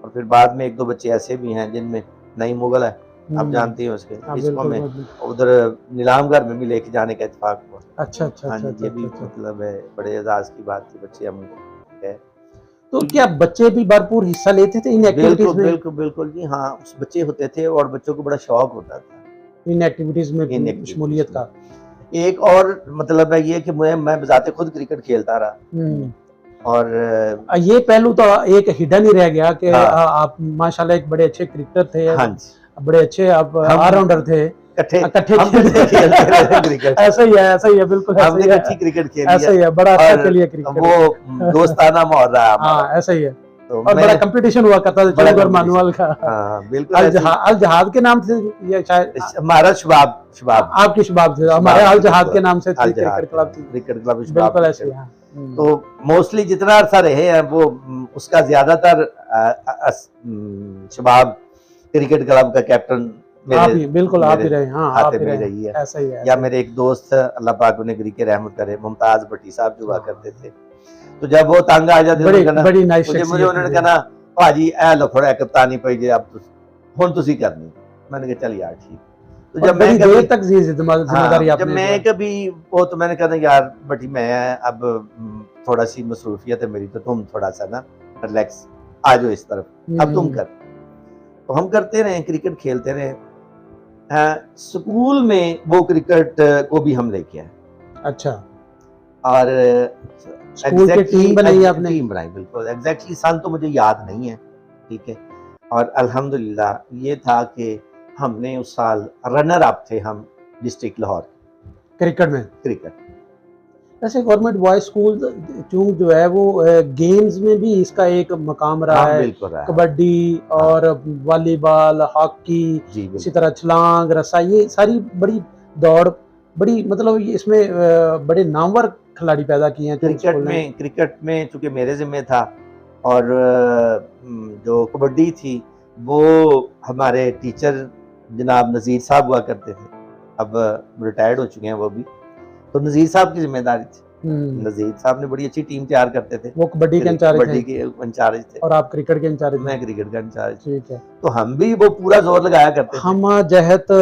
और फिर बाद में एक दो बच्चे ऐसे भी हैं जिनमें नई मुगल है, आप जानते हैं उसके, हाँ इसको बिल्कुल मैं बिल्कुल। उधर नीलामगढ़ में भी लेके जाने का इत्तेफाक हुआ। अच्छा अच्छा हाँ अच्छा जी, अच्छा ये भी अच्छा अच्छा। मतलब है बड़े एजाज की बात थी, बच्चे हम गए। तो क्या बच्चे भी भरपूर हिस्सा लेते थे इन एक्टिविटीज बिल्कुल में? बिल्कुल बिल्कुल जी हाँ, उस बच्चे होते थे और बच्चों को बड़ा शौक होता था इन एक्टिविटीज इन में एक्टिविटीज शमूलियत में। का? एक और मतलब है ये कि मैं बजाते खुद क्रिकेट खेलता रहा, हम्म। और ये पहलू तो एक हिडन ही रह गया कि हाँ आप माशाल्लाह एक बड़े अच्छे क्रिकेटर थे, हाँ जी, बड़े अच्छे आप हम ऑलराउंडर थे, इकट्ठे इकट्ठे हम इकट्ठे खेलते रहे क्रिकेट। ऐसा ही है, बिल्कुल ऐसा हमने ही है, इकट्ठी क्रिकेट खेली ऐसा है, ही है, बड़ा अच्छा और खेलिए क्रिकेट। वो दोस्ताना माहौल रहा हमारा। हाँ ऐसा ही है। तो और मैं बड़ा कंपटीशन हुआ करता था बड़ा चंद और कंपटीशन, मानुअल का। हाँ बिल्कुल ऐसे ही। अल जहाद के नाम से ये शायद हमारा शबाब शबाब आपकी शबाब थे, हमारे शबाब अल क्रिकेट जहाद के क्लब, नाम से थी, अल जहाद क्रिकेट क्लब थी। क्रिकेट क्लब शबाब बिल्कुल ऐसे ही, क्रिकेट। हाँ। तो मोस्टली जितना अरसा रहे हैं वो उसका ज्यादातर शबाब क्रिकेट क्लब का कैप्टन आप ही, बिल्कुल आप ही मेरे रहे, हाँ आप खाते ही में ही रहे, रही है। ऐसा ही है, या ऐसा ही मेरे एक दोस्त अल्लाह पाक उन्हें गरी के रहमत करे, मुमताज भट्टी साहब जो हुआ करते थे, तो जब वो तंग आ जाते बड़ी उन्होंने बड़ी नाइस मुझे शख्सियत उन्होंने थी। कहना भाजी ए लो थोड़ा कप्तानी पई जे अब हुन तुसी करनी। मैंने कहा चल यार ठीक। तो और जब मैं बड़ी कभी देर तक ये जिम्मेदारी हाँ, जब आपने मैं कभी वो, तो मैंने कहा यार बटी मैं अब थोड़ा सी मसरूफियत है मेरी, तो तुम थोड़ा सा ना रिलैक्स आ जाओ इस तरफ, अब तुम कर। तो हम करते रहे, क्रिकेट खेलते रहे। स्कूल में वो क्रिकेट को भी हम लेके आए, अच्छा, और स्कूल की टीम बनाई आपने? टीम बनाई बिल्कुल एग्जैक्टली, सन तो मुझे याद नहीं है, ठीक है। और अल्हम्दुलिल्लाह ये था कि हमने उस साल रनर अप थे हम डिस्ट्रिक्ट लाहौर क्रिकेट में। क्रिकेट। वैसे गवर्नमेंट बॉयज स्कूल चूंकि जो है वो गेम्स में भी इसका एक मकाम रहा हाँ है, बिल्कुल रहा है, कबड्डी और वॉलीबॉल, हॉकी, जी इसी बिल्कुल। तरह छलांग, रस्सा, ये सारी बड़ी दौड़, बड़ी मतलब इसमें बड़े नामवर खिलाड़ी पैदा किए हैं चूंकि स्कूल ने। क्रिकेट में चूंकि मेरे जिम्मे था, और जो कबड्डी थी वो हमारे टीचर जनाब नज़ीर साहब हुआ करते थे, अब रिटायर्ड हो चुके हैं वो भी, तो नज़ीर साहब की जिम्मेदारी थी। नज़ीर साहब ने बड़ी अच्छी टीम तैयार करते थे, वो कबड्डी के इंचार्ज कबड्डी थे के इंचार्ज थे, और आप क्रिकेट के इंचार्ज थे। मैं क्रिकेट का इंचार्ज। ठीक है। तो हम भी वो पूरा जोर लगाया करते थे। हम जहत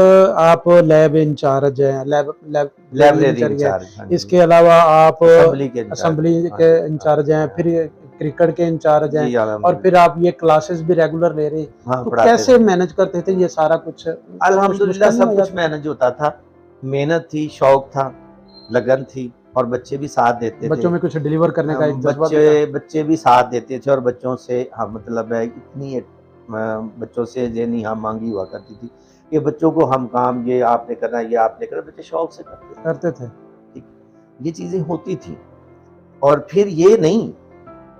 आप लैब इंचार्ज हैं, लाइब्रेरी इंचार्ज, हाँ जी। इसके अलावा आप असेंबली के इंचार्ज हैं, फिर क्रिकेट के इंचार्ज हैं, जी और अल्हम्दुलिल्लाह। फिर आप ये क्लासेस भी रेगुलर ले रहे, हाँ तो पढ़ाते कैसे थे। मैनेज करते थे ये सारा कुछ? अल्हम्दुलिल्लाह मुश्किल नहीं सब हो कुछ जाता? मैनेज होता था, मेहनत थी, शौक था, लगन थी, और बच्चे भी साथ देते थे। बच्चों में कुछ डिलीवर करने का एक जज्बा भी था। बच्चे भी साथ देते थे, और बच्चों से हम मतलब है इतनी बच्चों से जेनी हम मांगी हुआ करती थी कि बच्चों को हम काम ये आपने करना, ये आपने करना, बच्चे शौक से करते थे। ठीक, ये चीजें होती थी। और फिर ये नहीं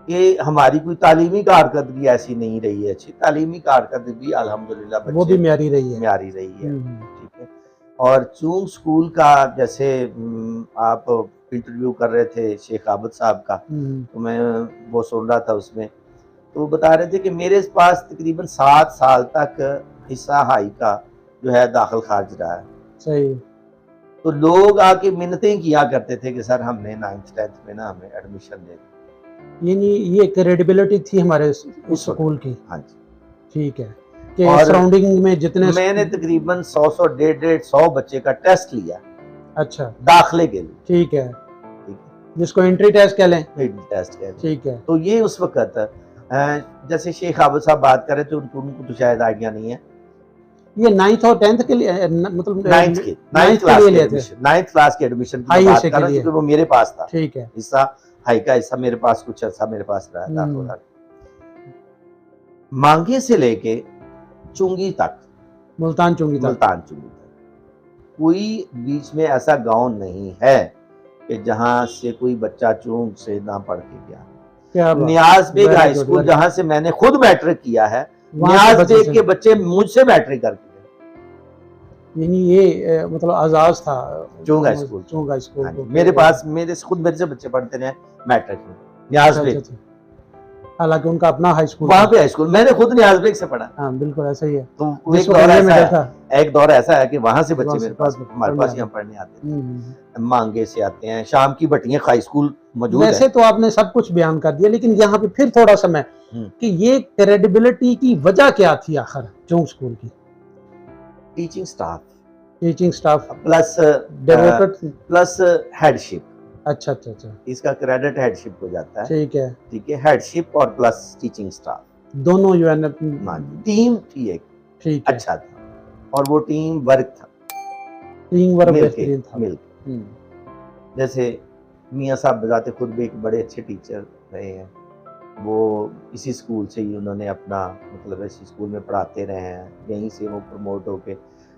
कि हमारी कोई तालीमी कारकर्दगी ऐसी नहीं रही है, अच्छी तालीमी कारकर्दगी अल्हम्दुलिल्लाह वो भी म्यारी रही है, म्यारी रही है, ठीक है। और चूंकि स्कूल का जैसे आप इंटरव्यू कर रहे थे शेख आबद साहब का, तो मैं वो सुन रहा था उसमें, तो वो बता रहे थे कि मेरे पास तकरीबन 7 साल तक हिस्सा हाई का जो है दाखिल खारिज रहा है। सही। तो लोग आके मिन्नतें किया करते थे कि सर हमने 9th 10th में ना हमें एडमिशन दे दी। यानी ये क्रेडिबिलिटी थी हमारे उस स्कूल की। हाँ जी, ठीक है, कि सराउंडिंग में जितने मैंने तकरीबन 100 150 बच्चे का टेस्ट लिया, अच्छा, दाखिले के लिए, ठीक है, जिसको एंट्री टेस्ट कह लें, एंट्री टेस्ट कह लें, ठीक है। तो ये उस वक्त जैसे शेख आबद साहब बात करें तो उनको तो शायद आइडिया नहीं है, ये 9th और 10th के लिए, मतलब 9th क्लास के एडमिशन की बात कर रहा हूं, क्योंकि वो मेरे पास था। ठीक है, हिस्सा हाई का हिस्सा मेरे पास, कुछ ऐसा मेरे पास रहा था। मांगे से लेके चुंगी तक, मुल्तान चुंगी तक कोई बीच में ऐसा गांव नहीं है कि जहां से कोई बच्चा चूंग से ना पढ़ के गया। नियाज बेग हाई स्कूल जहां से मैंने खुद मैट्रिक किया है, नियाज बेग के बच्चे मुझसे मैट्रिक करके गए। यानी ये मतलब आजाद था चूंग हाई स्कूल। मेरे पास मेरे से बच्चे पढ़ते रहे मैट्रिक में, नियाज बेग। हालांकि उनका अपना हाई स्कूल वहाँ पे हाई स्कूल मैंने खुद नियाज बेग से पढ़ा। हाँ बिल्कुल ऐसा ही है। तो जिस वक्त में देखा एक दौर ऐसा है कि वहाँ से बच्चे वहाँ से मेरे पास हमारे पास पढ़ने यहाँ पढ़ने आते हम्म। हैं, मांगे से आते हैं, शाम की भट्टियाँ हाई स्कूल मौजूद है। वैसे तो आपने सब कुछ बयान कर दिया, लेकिन यहाँ पे फिर थोड़ा सा मैं कि ये क्रेडिबिलिटी की वजह क्या थी आखिर चोंग स्कूल की? Teaching staff plus devoted plus headship. अच्छा अच्छा अच्छा, इसका क्रेडिट हेडशिप को जाता है। ठीक है, ठीक है, हेडशिप और प्लस टीचिंग स्टाफ दोनों जो है ना टीम थी एक, ठीक है, अच्छा था और वो टीम वर्क था, टीम वर्क बेहतरीन था। जैसे मियाँ साहब बजाते खुद भी एक बड़े अच्छे टीचर रहे हैं, वो इसी स्कूल से ही उन्होंने अपना मतलब इसी स्कूल में पढ़ाते रहे हैं, यहीं से वो प्रमोट होके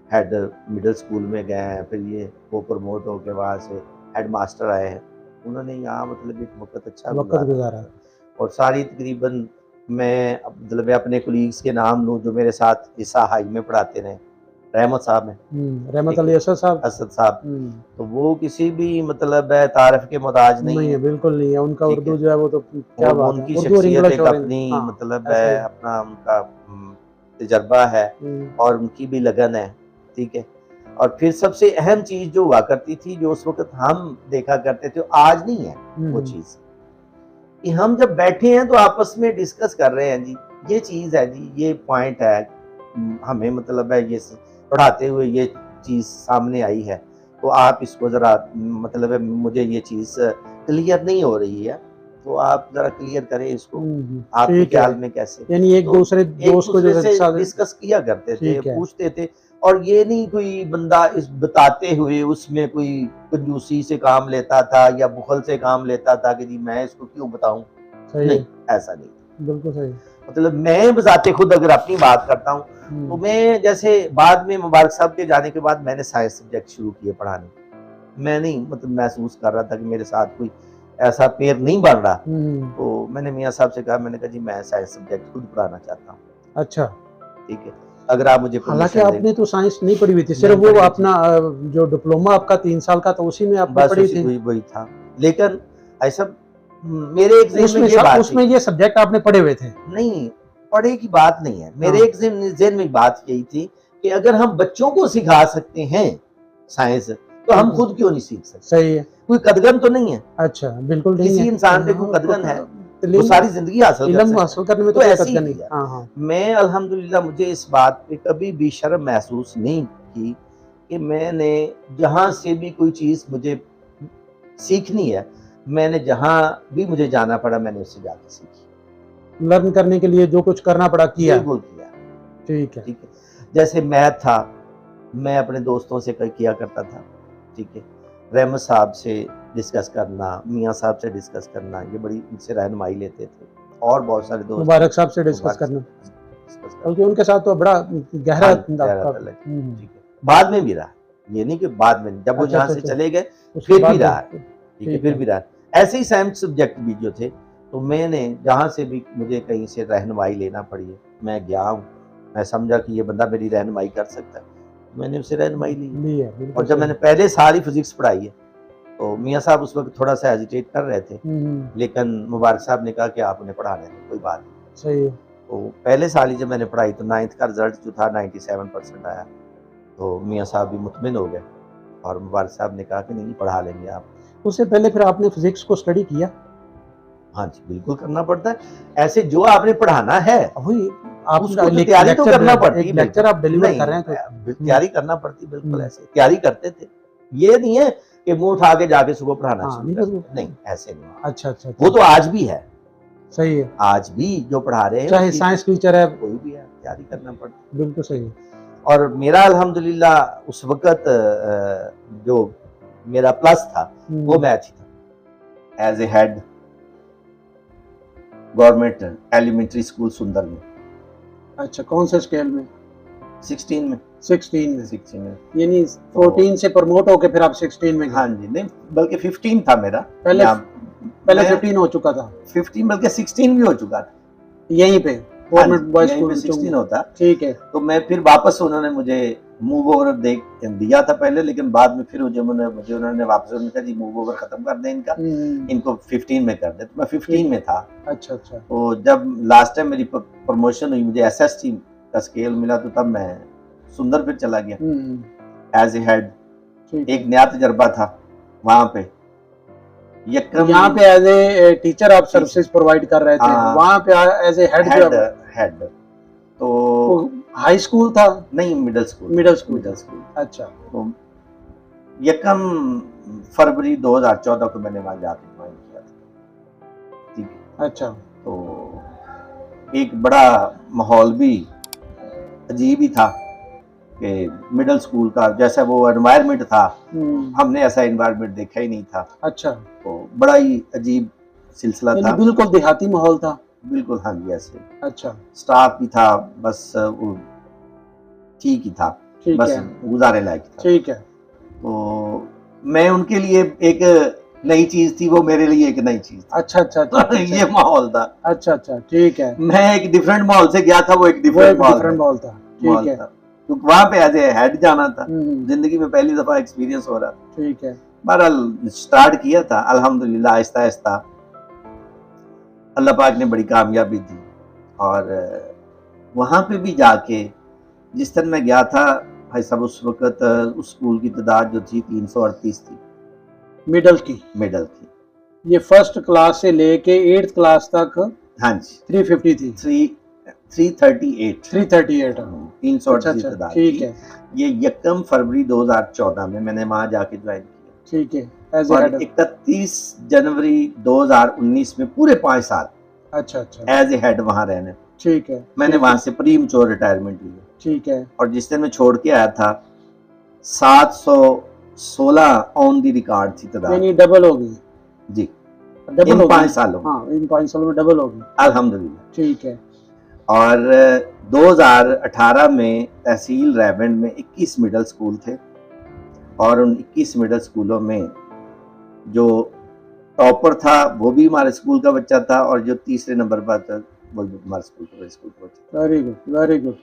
हेड मिडिल स्कूल में गए हैं, फिर ये वो प्रमोट होके वहाँ से हेड मास्टर आए हैं। उन्होंने यहाँ मतलब एक वक्त अच्छा गुजारा और सारी तकरीबन मैं मतलब अपने कोलीग्स के नाम लूँ जो मेरे साथ ईसा हाई में पढ़ाते रहे, रहमत साहब हैं, रहमत अली असद साहब, तो वो किसी भी मतलब है तारीफ के मोहताज नहीं है, बिल्कुल नहीं है। उनका उर्दू जो है वो तो क्या बात है, उनकी शख्सियत एक अपनी मतलब है, अपना उनका तजर्बा है और उनकी भी लगन है। ठीक है, और फिर सबसे अहम चीज जो हुआ करती थी, जो उस वक्त हम देखा करते थे, आज नहीं है वो चीज, कि हम जब बैठे हैं तो आपस में डिस्कस कर रहे हैं, जी ये चीज है, जी ये पॉइंट है, हमें मतलब है ये पढ़ाते हुए ये चीज सामने आई है, तो आप इसको जरा मतलब है मुझे ये चीज क्लियर नहीं हो रही है, तो आप जरा क्लियर करें इसको, आपके ख्याल में कैसे, यानी एक दूसरे दोस्त को जो डिस्कस किया करते थे, पूछते थे, और ये नहीं कोई बंदा इस बताते हुए उसमें कोई कंजूसी से काम लेता था या बुखल से काम लेता था कि जी मैं इसको क्यों बताऊं, नहीं ऐसा नहीं, बिल्कुल सही। मतलब मैं बजाते खुद अगर अपनी बात करता हूँ तो मैं जैसे बाद में मुबारक साहब के जाने के बाद मैंने साइंस सब्जेक्ट शुरू किए पढ़ाने, मैं नहीं मतलब महसूस कर रहा था कि मेरे साथ कोई ऐसा पेयर नहीं बन रहा, तो मैंने मियाँ साहब से कहा, मैंने कहा जी मैं साइंस सब्जेक्ट खुद पढ़ाना चाहता हूँ। अच्छा, ठीक है, अगर आप मुझे, हालांकि आपने तो साइंस नहीं पढ़ी हुई थी, सिर्फ वो अपना जो डिप्लोमा आपका 3 साल का था उसी में आपने पढ़ी थी, वही था, लेकिन ऐसा मेरे एग्जाम उसमें ये सब्जेक्ट आपने पढ़े हुए थे? नहीं, पढ़े की बात नहीं है, मेरे एक ज़हन में बात यही थी कि अगर हम बच्चों को सिखा सकते हैं साइंस, तो हम खुद क्यों नहीं सीख सकते? सही है, कोई कदगन तो नहीं है। अच्छा, बिल्कुल नहीं है, किसी इंसान पे कोई कदगन है, वो सारी जिंदगी हासिल करने में तो ऐसी ही है। मैं अल्हम्दुलिल्लाह मुझे इस बात पे कभी भी शर्म महसूस नहीं की कि मैंने जहाँ से भी कोई चीज़ मुझे सीखनी है, मैंने जहाँ भी मुझे जाना पड़ा मैंने उससे जाके सीखी, लर्न करने के लिए जो कुछ करना पड़ा किया, बिल्कुल किया। ठीक है, ठीक है, जैसे मैथ था, मैं अपने दोस्तों से किया करता था, ठीक है, रहमत साहब से डिस्कस करना, मियाँ साहब से डिस्कस करना, ये बड़ी इनसे रहनुमाई लेते थे, और बहुत सारे दोस्त, मुबारक साहब से डिस्कस करना, बल्कि उनके साथ तो बड़ा गहरा ठीक है, बाद में भी रहा, ये नहीं कि बाद में, जब वो यहाँ से चले गए फिर भी रहा, ठीक है, फिर भी रहा। ऐसे ही साइंस सब्जेक्ट भी जो थे, तो मैंने जहाँ से भी मुझे कहीं से रहनुमाई लेना पड़ी है, मैं गया हूँ, मैं समझा कि ये बंदा मेरी रहनुमाई कर सकता है, मैंने उससे रहनुमाई ली है। और जब मैंने पहले सारी फिजिक्स पढ़ाई है, तो मियाँ साहब उस वक्त थोड़ा सा हेजिटेट कर रहे थे, लेकिन मुबारक साहब ने कहा कि आप उन्हें पढ़ा लें, कोई बात नहीं, सही है। तो पहले साल ही जब मैंने पढ़ाई तो 9th का रिजल्ट जो था 97% आया, तो मियाँ साहब भी मुतमिन हो गए और मुबारक साहब ने कहा कि नहीं पढ़ा लेंगे आप। उससे पहले फिर आपने फिजिक्स को स्टडी किया? हाँ जी, बिल्कुल करना पड़ता है, ऐसे जो आपने पढ़ाना है उसको तैयारी तो करना पड़ती है, लेक्चर आप डिलीवर कर रहे हैं तो तैयारी करना पड़ती, बिल्कुल ऐसे तैयारी करते थे, ये नहीं है कि मुंह उठा के जाके सुबह पढ़ाना नहीं, ऐसे नहीं। अच्छा अच्छा, वो तो आज भी है, सही है, आज भी जो पढ़ा रहे हैं, चाहे साइंस टीचर है कोई भी है, तैयारी करना पड़ता है, बिल्कुल सही है। और मेरा अल्हम्दुलिल्लाह उस वक्त जो मेरा प्लस था वो मैथ था, as a head government elementary school Sundar में। अच्छा, कौन से स्केल में? 16 में। 16 में यानी 14 से प्रमोट होके फिर आप 16 में? हाँ जी, नहीं बल्कि 15 था मेरा, पहले 15 हो चुका था, 15 बल्कि 16 भी हो चुका था यहीं पे गवर्नमेंट बॉयज स्कूल में 16 होता, ठीक है। तो मैं फिर वापस उन्होंने मुझे मूव ओवर देख दिया था पहले, लेकिन बाद में फिर मुझे उन्होंने वापस उन्होंने कहा जी मूव ओवर खत्म कर दें इनका, इनको 15 में कर दे। तो मैं 15 में था। अच्छा अच्छा। तो जब लास्ट टाइम मेरी प्रमोशन हुई, मुझे एसएसटी का स्केल मिला, तो तब मैं सुंदरपुर चला गया एज ए हेड। एक नया तजर्बा था वहाँ पे। यहाँ पे एज ए टीचर आप सर्विसेज प्रोवाइड कर रहे थे, वहाँ पे एज ए हेड। तो हाई स्कूल था? नहीं, मिडिल स्कूल। Middle school. अच्छा। तो यकम फरवरी 2014 को मैंने वहाँ जाके ज्वाइन किया था। ठीक है। अच्छा। तो एक बड़ा माहौल भी अजीब ही था कि मिडिल स्कूल का जैसा वो एनवायरनमेंट था, हमने ऐसा एनवायरनमेंट देखा ही नहीं था। अच्छा। तो बड़ा ही अजीब सिलसिला था। बिल्कुल देहाती माहौल था। बिल्कुल, हाँ जी, ऐसे। अच्छा। स्टाफ भी था, बस वो ठीक ही था, बस गुजारे लायक था। ठीक है। तो मैं उनके लिए एक नई चीज थी, वो मेरे लिए एक नई चीज। अच्छा अच्छा अच्छा। ये माहौल था। अच्छा अच्छा, ठीक है। मैं एक डिफरेंट माहौल से गया था, वो एक डिफरेंट माहौल था। ठीक है। क्योंकि वहाँ पे एज ए हेड जाना था, जिंदगी में पहली दफा एक्सपीरियंस हो रहा था। ठीक है। बहरहाल स्टार्ट किया था, अल्हम्दुलिल्लाह आहिस्ता आहिस्ता अल्लाह पाक ने बड़ी कामयाबी दी। और वहाँ पे भी जाके जिस दिन मैं गया था भाई साहब, उस वक्त उस स्कूल की तादाद जो थी 338 थी, मिडल की। ये फर्स्ट क्लास से लेके 8th क्लास तक? हाँ जी। 350 थी। 338 338 तादाद। ठीक है। ये यकम फरवरी 2014 में मैंने वहाँ जाके ज्वाइन किया। ठीक है। और 31 जनवरी 2019 में पूरे 5 साल अच्छा अच्छा एज ए हेड वहाँ रहने। ठीक है। मैंने वहाँ से प्री मैच्योर रिटायरमेंट ली। ठीक है। और जिस दिन मैं छोड़ के आया था 716 ऑन दी रिकॉर्ड थी तादाद। यानी डबल हो गई जी, डबल इन 5 सालों। हाँ, इन 5 सालों में डबल हो गई, अल्हम्दुलिल्लाह। ठीक है। और 2018 में तहसील रेवंड में 21 मिडिल स्कूल थे, और उन 21 मिडिल स्कूलों में जो टॉपर था वो भी हमारे स्कूल का बच्चा था, और जो तीसरे नंबर पर था वो भी हमारे स्कूल का बच्चा। Very good, very good.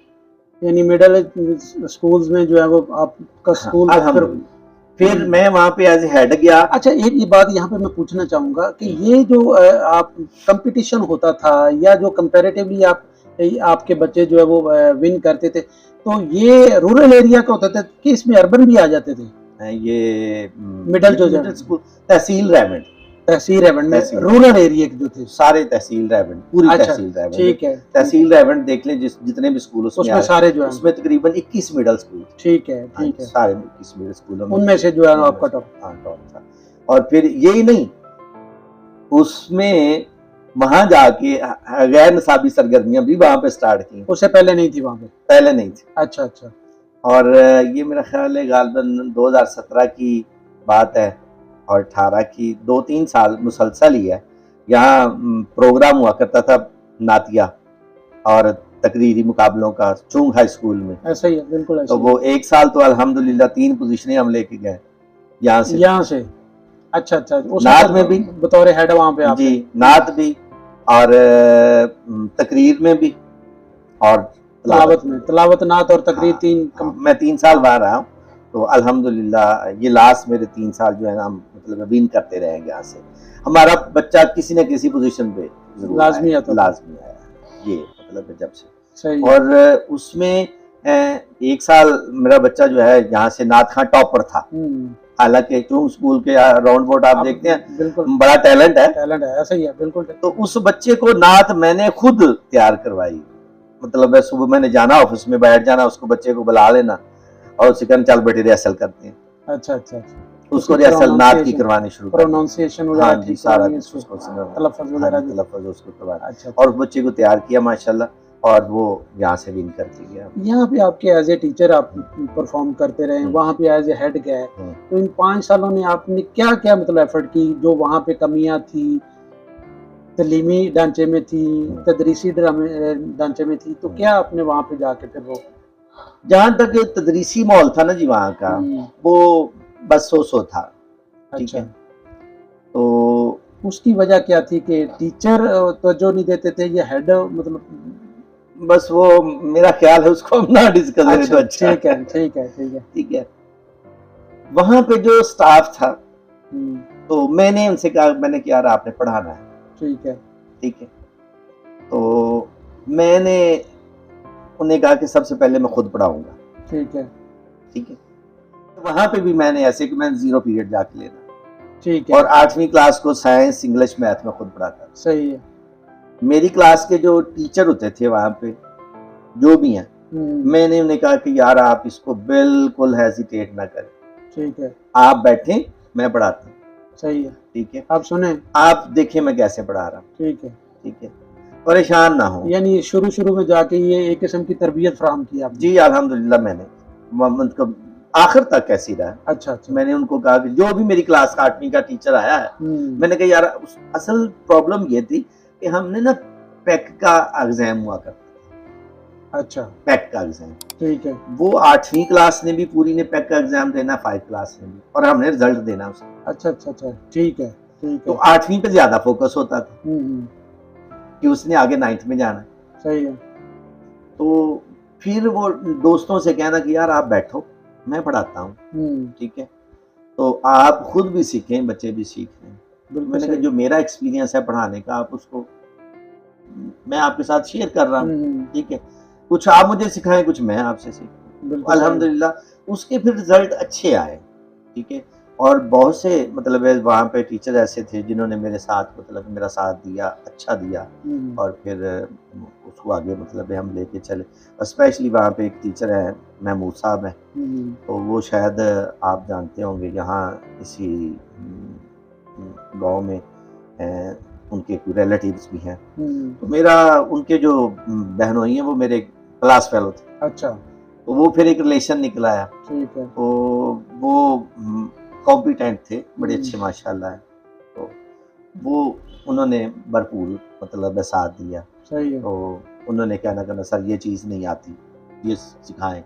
यानी मिडिल स्कूल्स में जो है वो आपका स्कूल। फिर मैं वहाँ पे एज हेड गया। अच्छा, एक ये बात यहाँ पे मैं पूछना चाहूँगा कि ये जो आप कंपटीशन होता था, या जो कंपैरेटिवली आपके बच्चे जो है वो विन करते थे, तो ये रूरल एरिया का होता था कि इसमें अर्बन भी आ जाते थे? ये मिडिल स्कूल तहसील रेवंड में रूरल एरिया जो थे सारे तहसील रेवंड, पूरी तहसील रेवंड। ठीक है। तहसील रेवंड देख लें, जितने भी स्कूल उसमें सारे जो है उसमें तकरीबन 21 मिडिल स्कूल। ठीक है, ठीक है। सारे 21 मिडिल स्कूलों में उनमें से जो है आपका टॉप था। और फिर यही नहीं, उसमें वहां जाके गैर निसाबी सरगर्मियां भी वहां पे स्टार्ट की। उससे पहले नहीं थी? वहां पे पहले नहीं थी। अच्छा अच्छा। और ये मेरा ख्याल है गालिबन 2017 की बात है, और 18 की 2-3 साल मुसलसल ही है। यहाँ प्रोग्राम हुआ करता था नातिया और तकरीरी मुकाबलों का चुंग हाई स्कूल में। ऐसा ही है, बिल्कुल ऐसा। तो वो एक साल तो अल्हम्दुलिल्लाह 3 पोजीशनें हम लेके गए यहाँ से। अच्छा अच्छा। नात में भी बतौर हेड वहाँ पे आप? जी, नात भी, और तकरीर में भी, और तलावत नात और तकरीर। मैं 3 साल बाहर रहा हूँ। तो अल्हम्दुलिल्लाह ये लास्ट मेरे 3 साल जो है ना, हम मतलब विन करते रहेंगे। यहाँ से हमारा बच्चा किसी न किसी पोजीशन पे लाजमी आया, ये मतलब जब से। और उसमें एक साल मेरा बच्चा जो है यहाँ से नात खां टॉपर था। हालांकि चुंग स्कूल के राउंड बोर्ड आप देखते हैं, बड़ा टैलेंट है। ऐसा ही है, बिल्कुल। तो उस बच्चे को नात मैंने खुद तैयार करवाई। मतलब सुबह मैंने जाना, ऑफिस में बैठ जाना, उसको बच्चे को बुला लेना और उसे कहना चल बेटे रिहर्सल करते हैं। अच्छा अच्छा। उसको रिहर्सल नात की करवानी शुरू कर, प्रोनाउंसिएशन वगैरह, हाँ जी, सारा तलफ़्फ़ुज़ वगैरह उसको करवाना, और बच्चे को तैयार किया माशाल्लाह, और वो यहाँ से विन करके गया। यहाँ पे आपके एज ए टीचर आप परफॉर्म करते रहे, वहाँ पे एज ए हेड गए, तो इन 5 सालों में आपने क्या क्या मतलब एफर्ट की? जो वहाँ पे कमियां थी, तलीमी ढांचे में थी, तदरीसी ढांचे में थी, तो क्या आपने वहाँ पे जाके फिर वो, जहाँ तक तदरीसी माहौल था ना जी वहाँ का, वो बस सो था। ठीक है। तो उसकी वजह क्या थी कि टीचर तो जो नहीं देते थे, ये हेड मतलब बस वो मेरा ख्याल है उसको हम ना डिस्कस करें तो अच्छा ठीक है, ठीक है, ठीक है। ठीक है। वहां पे जो स्टाफ था, हम्म, तो मैंने उनसे कहा, मैंने कि यार आपने पढ़ाना है, ठीक है, ठीक है। तो मैंने उन्हें कहा कि सबसे पहले मैं खुद पढ़ाऊंगा, ठीक है, ठीक है। तो वहां पे भी मैंने ऐसे कि मैंने 0 पीरियड जाके लेना, ठीक और है, 8वीं क्लास को साइंस इंग्लिश मैथ में खुद पढ़ाता था। सही है। मेरी क्लास के जो टीचर होते थे वहां पे, जो भी हैं, मैंने उन्हें कहा कि यार आप इसको बिल्कुल हेजिटेट ना करें, ठीक है, आप बैठें, मैं पढ़ाता हूँ, सही है। ठीक है। आप सुने, आप देखें मैं कैसे पढ़ा रहा हूँ, ठीक है। ठीक है, परेशान ना हो। यानी शुरू-शुरू में जाके ये एक किस्म की तरबियत फ़राहम की आपने। जी अल्हम्दुलिल्लाह, मैंने मतलब आखिर तक कैसी रहा, अच्छा, अच्छा। मैंने उनको कहा कि जो भी मेरी क्लास का 8वीं का टीचर आया है, मैंने कहा यार असल प्रॉब्लम ये थी कि हमने ना पैक का एग्जाम हुआ करता, अच्छा, पैक का एग्जाम, ठीक है। वो 8वीं क्लास ने भी पूरी ने पैक का एग्जाम देना, 5 क्लास ने भी, और हमने रिजल्ट देना उसका। अच्छा, अच्छा, अच्छा, ठीक है, ठीक तो है। 8वीं पे ज्यादा फोकस होता था हुँ, कि उसने आगे 9th में जाना है। सही है। तो फिर वो दोस्तों से कहना कि यार आप बैठो, मैं पढ़ाता हूँ, हुँ, ठीक है, तो आप खुद भी सीखें, बच्चे भी सीख लें। बिल्कुल मैंने कहा सही। जो मेरा एक्सपीरियंस है पढ़ाने का, आप उसको, मैं आपके साथ शेयर कर रहा हूँ, हुँ, ठीक है। कुछ आप मुझे सिखाएं, कुछ मैं आपसे सीखूं। बिल्कुल सही। अल्हम्दुलिल्लाह उसके फिर रिजल्ट अच्छे आए, ठीक है। और बहुत से मतलब है वहाँ पे टीचर ऐसे थे जिन्होंने मेरे साथ मतलब मेरा साथ दिया, अच्छा दिया, हुँ, और फिर उसको आगे मतलब हम लेके चले। स्पेशली वहाँ पे एक टीचर है, महमूद साहब हैं, हुँ, तो वो शायद आप जानते होंगे, यहाँ इसी गांव में हैं, उनके कोई रिलेटिव्स भी हैं। हुँ, तो मेरा उनके जो बहनोई हैं वो मेरे क्लास फेलो थे, अच्छा, तो वो फिर एक रिलेशन निकल आया। ठीक है। तो वो कॉम्पिटेंट थे, बड़े हुँ, अच्छे माशाल्लाह हैं। तो वो उन्होंने भरपूर मतलब साथ दिया। सही है। तो उन्होंने कहना कहना सर ये चीज़ नहीं आती, ये सिखाएं।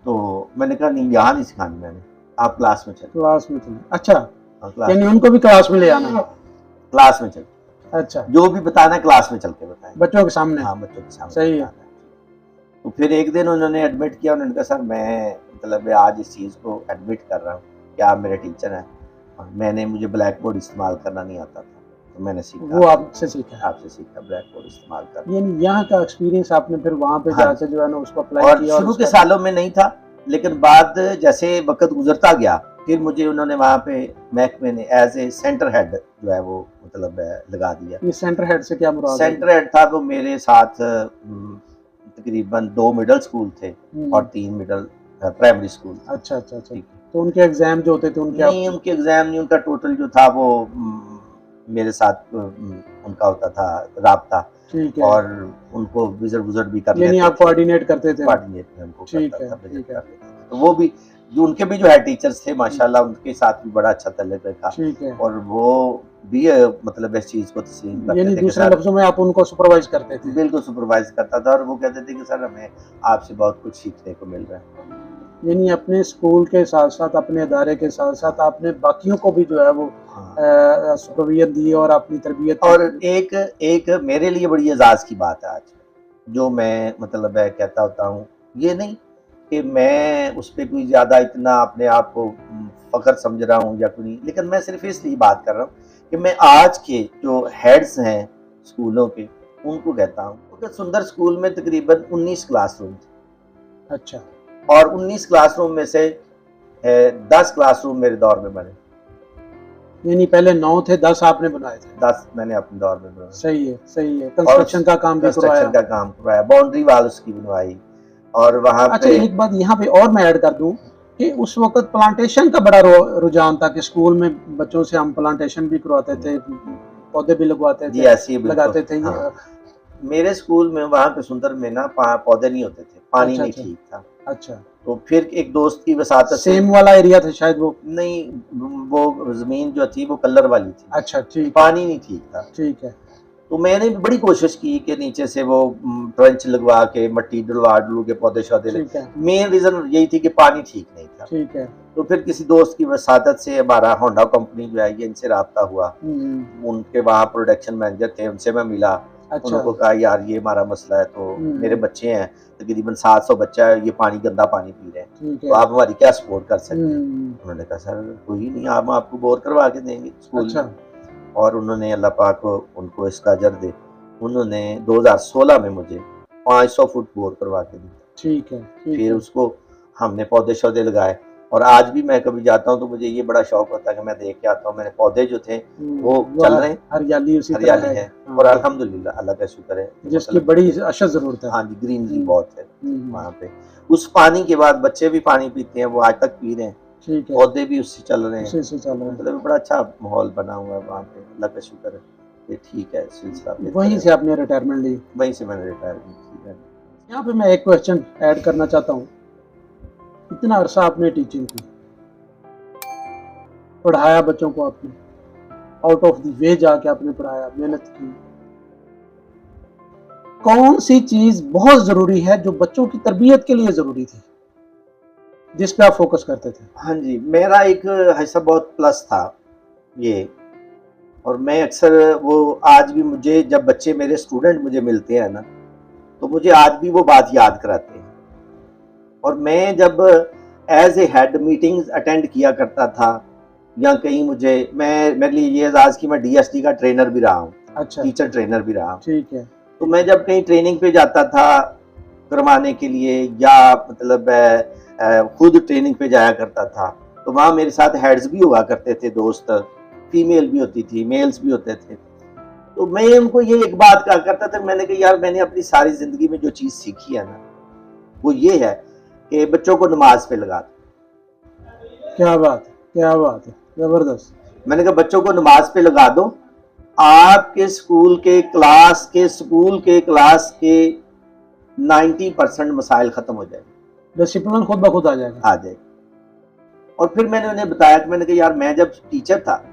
तो मैंने कहा नहीं, यहाँ नहीं सिखानी मैंने, आप क्लास में चले। क्लास में चले। अच्छा, हाँ, क्लास यानी में, उनको भी क्लास में ले आना। क्लास में चले, अच्छा, जो भी बताना है क्लास में चल के बताएं। बच्चों के सामने। हाँ, बच्चों के सामने सही है। बताना है। तो फिर एक दिन उन्होंने एडमिट किया, उन्होंने कहा सर मैं मतलब आज इस चीज़ को एडमिट कर रहा हूँ कि आप मेरे टीचर हैं, और मुझे ब्लैक बोर्ड इस्तेमाल करना नहीं आता था, तो मैंने सीखा, वो आपसे सीखा है। आपसे सीखा ब्लैक बोर्ड इस्तेमाल करना। यानी यहाँ का एक्सपीरियंस आपने फिर वहाँ पे हाँ जाके जी, जो है ना उसको अप्लाई और किया और शुरू के उसका सालों में नहीं था, लेकिन बाद जैसे वक़्त गुज़रता गया, फिर मुझे उन्होंने वहाँ पे महकमे ने एज़ ए सेंटर हेड जो है वो मतलब लगा दिया। ये सेंटर हेड से क्या मुराद है? सेंटर हेड था वो मेरे साथ तकरीबन 2 मिडल स्कूल थे और 3 मिडल प्राइमरी स्कूल थे। अच्छा, अच्छा, अच्छा। ठीक है। तो उनके एग्ज़ाम जो होते थे उनके आप नहीं, उनके एग्ज़ाम नहीं, उनका टोटल जो था वो मेरे साथ उनका होता था राब्ता, ठीक है। और उनको विज़िट भी कर यानी लेते आप थे। कोऑर्डिनेट करते थे? कोऑर्डिनेट मैं उनको ठीक करता है, था, विज़िट ठीक है। कर लेते थे। तो वो भी जो उनके भी जो हेड टीचर्स थे माशाल्लाह, उनके साथ भी बड़ा अच्छा ताल्लुक रखा, ठीक है। और वो भी मतलब इस चीज़ को तस्लीम करते यानी थे कि दूसरे सर, लफ्ज़ों में आप उनको सुपरवाइज़ करते थे? बिल्कुल सुपरवाइज़ करता था, और वो कहते थे कि सर हमें आपसे बहुत कुछ सीखने को मिल रहा है। यानी अपने स्कूल के साथ-साथ, अपने अदारे के साथ-साथ आपने बाकियों को भी जो है वो हाँ, सुपरविज़न दी और अपनी तरबियत और एक एक मेरे लिए बड़ी एज़ाज़ की बात है आज, जो मैं मतलब कहता होता हूँ, ये नहीं कि मैं उस पे कोई ज़्यादा इतना अपने आप को फ़ख्र समझ रहा हूँ या कोई नहीं, लेकिन मैं सिर्फ़ इसलिए बात कर रहा हूँ कि मैं आज के जो हेड्स हैं स्कूलों के, उनको कहता हूँ, क्योंकि सुंदर स्कूल में तकरीबन 19 क्लासरूम थे, अच्छा, और 19 क्लासरूम में से 10 क्लासरूम मेरे दौर में बने, यानी पहले 9 थे, 10 आपने बनाए थे। 10 मैंने अपने दौर में बनाए, सही है, सही है। और कंस्ट्रक्शन का काम भी करवाया। कंस्ट्रक्शन का काम करवाया, बाउंड्री वॉल उसकी बनवाई, और वहाँ अच्छा, पे एक बात यहाँ पे और मैं ऐड कर दूँ कि उस वक़्त प्लांटेशन का बड़ा रुझान था कि स्कूल में बच्चों से हम प्लांटेशन भी करवाते थे, पौधे भी लगवाते जी थे, ऐसी है बिल्कुल। लगाते थे। ये हाँ, मेरे स्कूल में वहाँ पे सुंदर में ना पौधे नहीं होते थे, पानी अच्छा, नहीं अच्छा, ठीक था। अच्छा। तो फिर एक दोस्त की वसातत से, सेम वाला एरिया था शायद वो? नहीं, वो ज़मीन जो थी वो कलर वाली थी, अच्छा, ठीक है, पानी नहीं ठीक था। ठीक है, तो मैंने भी बड़ी कोशिश की कि नीचे से वो ट्रंच लगवा के मट्टी डलवा-डलू के पौधे-शौधे ठीक है, मेन रीज़न यही थी कि पानी ठीक नहीं था। ठीक है। तो फिर किसी दोस्त की वसातत से हमारा होंडा कंपनी जो है ये, इनसे राब्ता हुआ। हुँ, उनके वहाँ प्रोडक्शन मैनेजर थे, उनसे मैं मिला, अच्छा। उनको कहा यार ये हमारा मसला है, तो मेरे बच्चे हैं तकरीबन 700 बच्चा है, ये पानी गंदा पानी पी रहे हैं, ठीक तो है। आप हमारी क्या सपोर्ट कर सकते हैं? हम्म। उन्होंने कहा सर कोई नहीं, हम आपको बोर करवा के देंगे स्कूल अच्छा। में। और उन्होंने अल्लाह पाक को उनको इसका अजर दे, उन्होंने 2016 में मुझे 500 फुट बोर करवा के दिया। ठीक है, ठीक फिर है। उसको हमने पौधे-शौधे लगाए, और आज भी मैं कभी जाता हूँ तो मुझे ये बड़ा शौक होता है कि मैं देख के आता हूँ मेरे पौधे जो थे वो वो चल रहे हैं, हरियाली उसी तरह हरियाली है। है, हाँ, और अल्हम्दुलिल्लाह अल्लाह का शुक्र है कि जिसकी मतलब बड़ी अशद ज़रूरत है। हाँ जी, ग्रीनरी हम्म, बहुत है हम्म, वहाँ पे। उस पानी के बाद बच्चे भी पानी पीते हैं, वो आज तक पी रहे हैं, ठीक है। पौधे भी उससे चल रहे हैं, उसी से चल रहा है। मतलब बड़ा अच्छा माहौल बना हुआ है वहाँ पे, अल्लाह का शुक्र है कि ठीक है, सिलसिला बेहतर वहीं है। से आपने रिटायरमेंट ली। वहीं से मैंने रिटायरमेंट की है। यहाँ पे मैं एक क्वेश्चन ऐड करना चाहता हूँ। इतना अरसा आपने टीचिंग की, पढ़ाया बच्चों को आपने, आउट ऑफ द वे जाके आपने पढ़ाया, मेहनत की। कौन सी चीज बहुत जरूरी है जो बच्चों की तरबियत के लिए जरूरी थी, जिस पे आप फोकस करते थे? हाँ जी, मेरा एक ऐसा बहुत प्लस था ये, और मैं अक्सर वो आज भी मुझे जब बच्चे मेरे स्टूडेंट मुझे मिलते हैं ना, तो मुझे आज भी वो बात याद कराते हैं। और मैं जब as a head meetings attend किया करता था, या कहीं मुझे मैं मेरे लिए ये एजाज़ कि मैं डीएसटी का ट्रेनर भी रहा हूँ, अच्छा, टीचर ट्रेनर भी रहा हूँ। ठीक है। तो मैं जब कहीं ट्रेनिंग पे जाता था करवाने के लिए, या मतलब खुद ट्रेनिंग पे जाया करता था, तो वहाँ मेरे साथ हेड्स भी हुआ करते थे, दोस्त, फीमेल भी होती थी, मेल्स भी होते थे। तो मैं उनको ये एक बात कहा करता था, मैंने कहा यार मैंने अपनी सारी ज़िंदगी में जो चीज़ सीखी है ना, वो ये है कि बच्चों को नमाज पे लगा दो। क्या बात है, क्या बात है, जबरदस्त। मैंने कहा बच्चों को नमाज पे लगा दो, आपके स्कूल के क्लास के 90% मसाइल खत्म हो जाएंगे, डिसिप्लिन खुद ब खुद आ जाएगा। आ जाए। और फिर मैंने उन्हें बताया कि मैंने कहा यार मैं जब टीचर था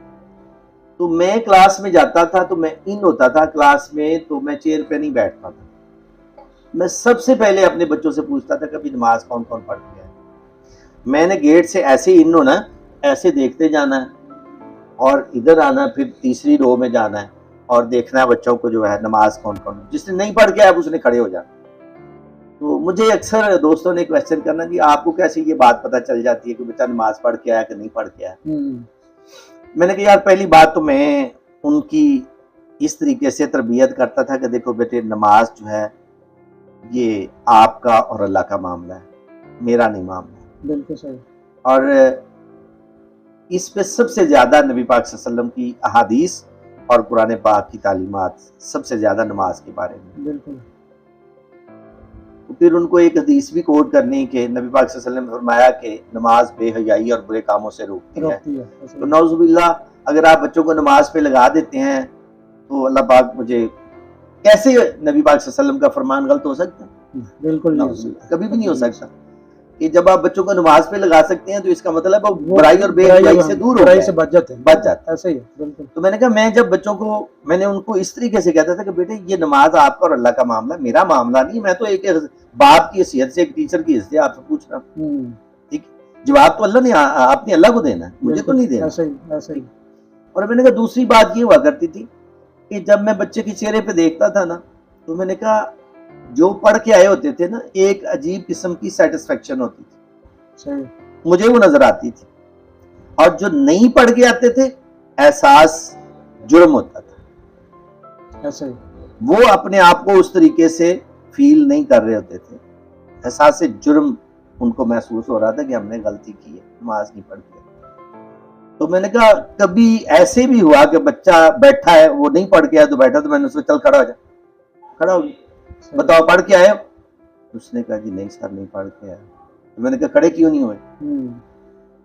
तो मैं क्लास में जाता था, तो मैं इन होता था क्लास में, तो मैं चेयर पे नहीं बैठता था, मैं सबसे पहले अपने बच्चों से पूछता था कभी नमाज कौन कौन पढ़ के आए। मैंने गेट से ऐसे इन होना, ऐसे देखते जाना है, और इधर आना, फिर तीसरी रो में जाना है, और देखना है बच्चों को जो है नमाज कौन कौन, जिसने नहीं पढ़ के आया उसने खड़े हो जाना। तो मुझे अक्सर दोस्तों ने क्वेश्चन करना कि आपको कैसे ये बात पता चल जाती है कि बच्चा नमाज पढ़ के आया कि नहीं पढ़ के आया। मैंने कहा यार पहली बात तो मैं उनकी इस तरीके से तरबियत करता था कि देखो बेटे, नमाज जो है ये आपका और अल्लाह का मामला है, मेरा नहीं मामला। बिल्कुल सही। और इस पे सबसे ज्यादा नबी पाक सल्लल्लाहु अलैहि वसल्लम की अहादीस और कुरान पाक की तालीमात सबसे ज्यादा नमाज के बारे में। बिल्कुल। तो फिर उनको एक हदीस भी कोट करनी कि नबी पाक सल्लल्लाहु अलैहि वसल्लम ने फरमाया कि नमाज बेहयाई और बुरे कामों से रोकती है। तो नौजुबिल्लाह अगर आप बच्चों को नमाज पे लगा देते हैं तो अल्लाह पाक, मुझे कैसे नबी पाक सल्लल्लाहु अलैहि वसल्लम का फरमान गलत हो सकता है? बिल्कुल नहीं हो सकता, कभी भी नहीं हो सकता। कि जब आप बच्चों को नमाज पे लगा सकते हैं तो इसका मतलब वो बुराई और बेहयाई से दूर हो बुराई गए, से बच जाते हैं, बच जाते हैं। ऐसे ही है, बिल्कुल। तो मैंने कहा मैं जब बच्चों को, मैंने उनको इस तरीके से कहता था कि बेटे ये नमाज आपका और अल्लाह का मामला, मेरा मामला नहीं। मैं तो एक बाप की हैसियत से, एक टीचर की हैसियत से आपसे पूछ रहा हूँ, ठीक, जवाब तो अल्लाह ने, आपने अल्लाह को देना है, मुझे तो नहीं देना। ऐसे ही, ऐसे ही। और मैंने कहा दूसरी बात ये हुआ करती थी कि जब मैं बच्चे के चेहरे पे देखता था ना, तो मैंने कहा जो पढ़ के आए होते थे ना, एक अजीब किस्म की सेटिस्फेक्शन होती थी, सही, मुझे वो नजर आती थी। और जो नहीं पढ़ के आते थे, एहसास जुर्म होता था, ऐसे ही। वो अपने आप को उस तरीके से फील नहीं कर रहे होते थे, एहसास से जुर्म उनको महसूस हो रहा था कि हमने गलती की है, नमाज नहीं पढ़ के। तो मैंने कहा कभी ऐसे भी हुआ कि बच्चा बैठा है, वो नहीं पढ़ के आया, तो बैठा, तो मैंने उसको चल खड़ा हो जा, खड़ा हो, बताओ पढ़ के आए हो? उसने कहा जी नहीं सर, नहीं पढ़ के आया। तो मैंने कहा खड़े क्यों नहीं हुए?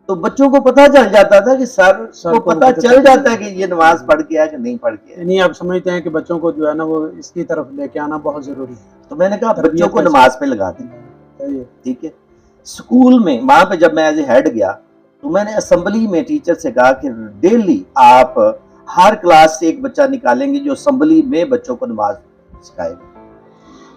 तो बच्चों को पता चल जाता था कि सर को पता चल जाता है कि ये नमाज पढ़ के आया कि नहीं पढ़ के आया। नहीं, आप समझते हैं कि बच्चों को जो है ना वो इसकी तरफ लेके आना बहुत जरूरी है। तो मैंने कहा बच्चों को नमाज पे लगा दें, ठीक है। स्कूल में वहां पे जब मैं एज ए हेड गया, तो मैंने असेंबली में टीचर से कहा कि डेली आप हर क्लास से एक बच्चा निकालेंगे जो असेंबली में बच्चों को नमाज सिखाएगा।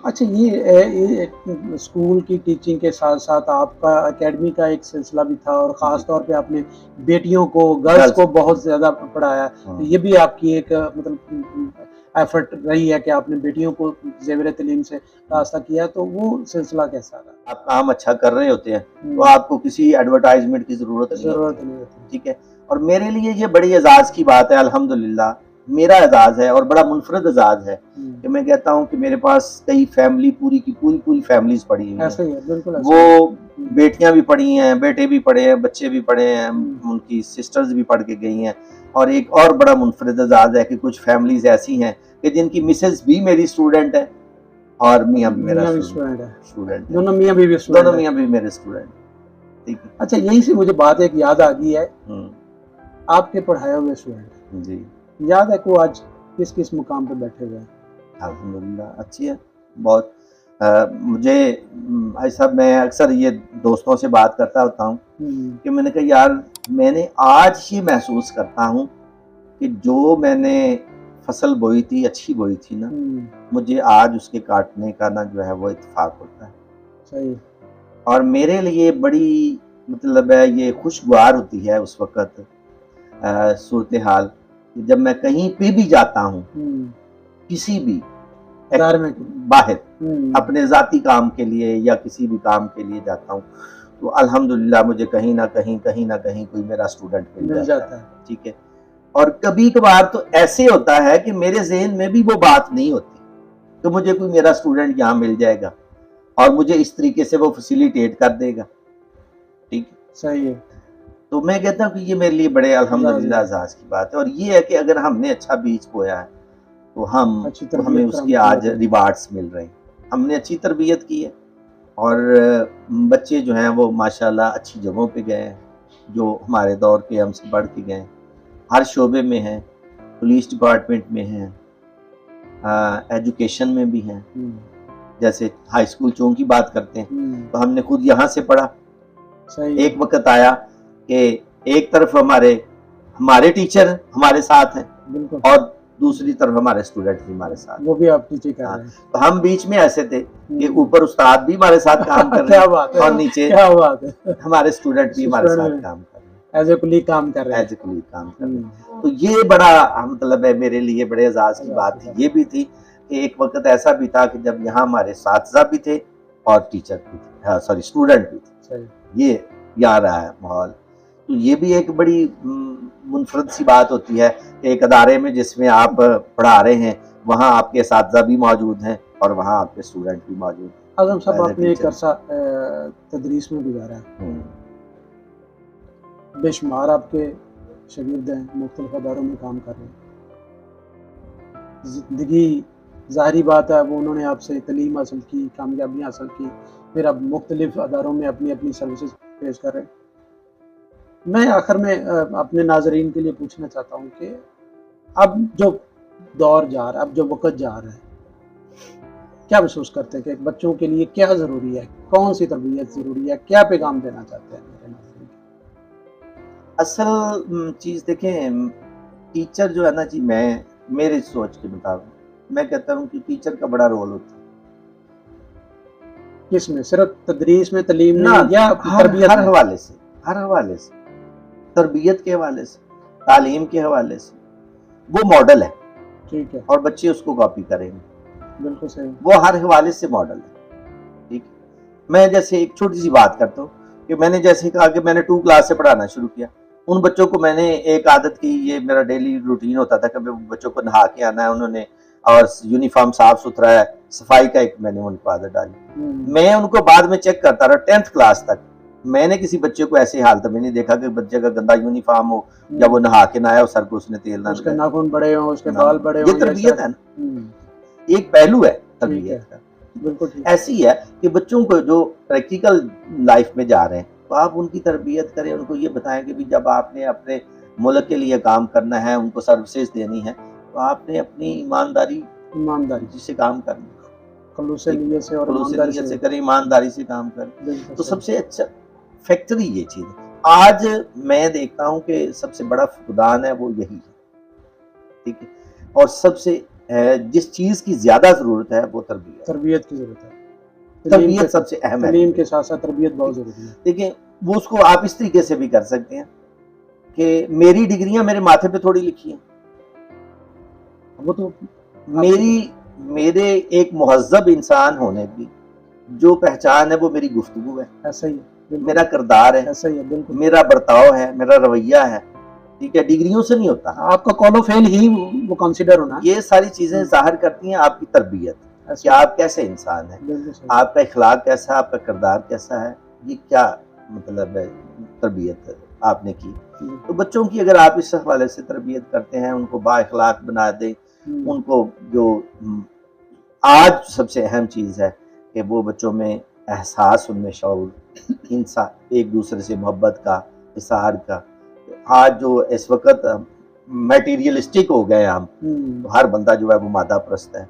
अच्छा, ये स्कूल की टीचिंग के साथ साथ आपका एकेडमी का एक सिलसिला भी था, और ख़ास तौर पे आपने बेटियों को, गर्ल्स को बहुत ज़्यादा पढ़ाया। तो ये भी आपकी एक मतलब एफर्ट रही है कि आपने बेटियों को ज़ेवर तलीम से रास्ता किया, तो वो सिलसिला कैसा रहा? आप काम अच्छा कर रहे होते हैं तो हम्म, आपको किसी एडवर्टाइजमेंट की ज़रूरत नहीं ज़रूरत होती, नहीं होती। ठीक है। और मेरे लिए ये बड़ी एजाज़ की बात है, अल्हम्दुलिल्लाह मेरा एजाज़ है और बड़ा मुनफरद एजाज़ है कि मैं कहता हूँ कि मेरे पास कई फैमिली पूरी की पूरी फैमिलीज पढ़ी हुई हैं। ऐसा ही है, बिल्कुल ऐसा ही है। वो बेटियां भी पढ़ी हैं, बेटे भी पढ़े हैं, बच्चे भी पढ़े हैं, उनकी सिस्टर्स भी पढ़ के गई हैं। और एक और बड़ा मुनफरद एजाज़ है कि कुछ फैमिलीज ऐसी हैं कि जिनकी मिसेज भी मेरी स्टूडेंट है और मियाँ भी मेरा मियाँ भी स्टूडेंट स्टूडेंट है, है। दोनों मियाँ बीवी दोनों स्टूडेंट है। मियाँ भी मेरे स्टूडेंट, ठीक है। अच्छा, यहीं से मुझे बात एक याद आ गई है, हम्म, आपके पढ़ाए हुए स्टूडेंट जी याद है कि वो आज किस किस मुकाम पे बैठे हुए हैं? अल्हम्दुलिल्लाह अच्छी है बहुत। मुझे भाई साहब मैं अक्सर ये दोस्तों से बात करता होता हूँ कि मैंने कहा यार मैंने आज ही महसूस करता हूँ कि जो मैंने फसल बोई थी अच्छी बोई थी ना, मुझे आज उसके काटने का ना जो है वो इत्तेफाक होता है। सही। और मेरे लिए बड़ी मतलब है ये खुशगवार होती है उस वक़्त सूरत हाल जब मैं कहीं पे भी जाता हूँ, किसी भी दायरे में बाहर अपने ज़ाती काम के लिए या किसी भी काम के लिए जाता हूँ, तो अल्हम्दुलिल्लाह मुझे कहीं न कहीं कोई मेरा स्टूडेंट मिल जाता है, ठीक है। और कभी-कभार तो ऐसे होता है कि मेरे ज़हन में भी वो बात नहीं होती, तो मुझे कोई मेरा स्टूडेंट यहाँ मिल जाएगा और मुझे इस तरीके से वो फैसिलिटेट कर देगा, ठीक है। सही है। तो मैं कहता हूँ कि ये मेरे लिए बड़े अल्हम्दुलिल्लाह एज़ाज़ की बात है और ये है कि अगर हमने अच्छा बीज बोया है तो हमें उसके आज रिवार्ड्स मिल रहे हैं। हमने अच्छी तरबियत की है और बच्चे जो हैं वो माशाल्लाह अच्छी जगहों पे गए हैं, जो हमारे दौर के हमसे बढ़ के गए हैं। हर शोबे में हैं, पुलिस डिपार्टमेंट में हैं, एजुकेशन में भी हैं। जैसे हाई स्कूल चों की बात करते हैं तो हमने खुद यहाँ से पढ़ा। एक वक्त आया कि एक तरफ हमारे टीचर हमारे साथ हैं और दूसरी तरफ हमारे स्टूडेंट भी हमारे साथ, वो भी आप टीचिंग कर रहे हैं। तो हम बीच में ऐसे थे कि ऊपर उस्ताद भी हमारे साथ काम कर रहे हैं और नीचे क्या बात है, हमारे स्टूडेंट भी हमारे साथ काम कर रहे हैं, एज ए कुलीग काम कर रहे हैं, एज ए कुलीग काम कर रहे हैं। तो ये बड़ा मतलब है मेरे लिए बड़े एजाज की बात थी। ये भी थी कि एक वक्त ऐसा भी था कि जब यहाँ हमारे साथीज़ा भी थे और टीचर भी थे, हाँ सॉरी स्टूडेंट भी थे, ये यहाँ रहा है माहौल। तो ये भी एक बड़ी मुनफरद सी बात होती है कि एक अदारे में जिसमें आप पढ़ा रहे हैं वहाँ आपके साथीज़ा भी मौजूद हैं और वहाँ आपके स्टूडेंट भी मौजूद हैं। आज़म साहब आपने एक अरसा तदरीस में गुजारा है, बेशुमार आपके शागिर्द हैं, मुख्तलिफ अदारों में काम कर रहे हैं। ज़िंदगी ज़ाहिरी बात है वो उन्होंने आपसे तलीम हासिल की, कामयाबियाँ हासिल की, फिर अब मुख्तलिफ अदारों में अपनी अपनी सर्विसेज पेश कर रहे हैं। मैं आखिर में अपने नाजरीन के लिए पूछना चाहता हूँ कि अब जो दौर जा रहा है, अब जो वक़्त जा रहा है, क्या महसूस करते हैं कि बच्चों के लिए क्या ज़रूरी है, कौन सी तरबियत ज़रूरी है, क्या पैगाम देना चाहते हैं मेरे नाज़रीन? असल चीज़ देखें, टीचर जो है ना जी, मेरी सोच के मुताबिक मैं कहता हूँ कि टीचर का बड़ा रोल होता है। किसमें? सिर्फ तदरीस में, तलीम में या तरबियत? हर हवाले से, हर हवाले से, तरबियत के हवाले से, तालीम के हवाले से वो मॉडल है, ठीक है, और बच्चे उसको कॉपी करेंगे। बिल्कुल सही। वो हर हवाले से मॉडल है, ठीक। मैं जैसे एक छोटी सी बात करता हूँ कि मैंने जैसे कहा कि मैंने 2 क्लास से पढ़ाना शुरू किया। उन बच्चों को मैंने एक आदत की, ये मेरा डेली रूटीन होता था कि बच्चों को नहा के आना है उन्होंने और यूनिफॉर्म साफ सुथरा है, सफाई का एक मैंने उनको आदत डाली। मैं उनको बाद में चेक करता रहा 10th क्लास तक। मैंने किसी बच्चे को ऐसी हालत में नहीं देखा कि बच्चे का गंदा यूनिफॉर्म हो या वो नहा के ना आए और सर को उसने तेल ना उसके नाखून बड़े हों, उसके बाल बड़े हों। ये तरबियत है ना, एक पहलू है तरबियत का। बिल्कुल ठीक। ऐसी है कि बच्चों को जो प्रैक्टिकल लाइफ में जा रहे हैं तो आप उनकी तरबियत करें, उनको ये बताएं कि भी जब आपने अपने मुल्क के लिए काम करना है, उनको सर्विसेज देनी है, तो आपने अपनी ईमानदारी से काम करना है, खलूस नियत से और ईमानदारी से करें, ईमानदारी से काम करें। तो सबसे अच्छा फैक्टरी ये चीज़ है। आज मैं देखता हूँ कि सबसे बड़ा फुकदान है वो यही है, ठीक है। और सबसे जिस चीज़ की ज़्यादा ज़रूरत है वो तरबियत की ज़रूरत है। तरबियत सबसे अहम है। तालीम के साथ साथ तरबियत बहुत ज़रूरी है। देखिए वो उसको आप इस तरीके से भी कर सकते हैं कि मेरी डिग्रियां मेरे माथे पे थोड़ी लिखी हैं, वो तो मेरे एक मुहज़्ज़ब इंसान होने की जो पहचान है वो मेरी गुफ्तगू है, ऐसा ही है, बिल्कुल, मेरा किरदार है, ऐसा ही है, बिल्कुल। मेरा बर्ताव है, मेरा रवैया है, ठीक है, डिग्रियों से नहीं होता। आपका कॉल ऑफ फेल ही वो कंसीडर होना है। ये सारी चीजें ज़ाहिर करती हैं आपकी तरबियत कि ऐसा आप कैसे इंसान हैं, बिल्कुल सही। आपका इखलाक कैसा है, आपका किरदार कैसा है, ये क्या मतलब है तरबियत आपने की। तो बच्चों की अगर आप इस हवाले से तरबियत करते हैं, उनको बाइखलाक बना दें, उनको जो आज सबसे अहम चीज़ है कि वो बच्चों में एहसास, उनमें शऊर, एक दूसरे से मोहब्बत का, इज़हार का। आज जो इस वक्त मटेरियलिस्टिक हो गए हम, तो हर बंदा जो है वो मादा परस्त है,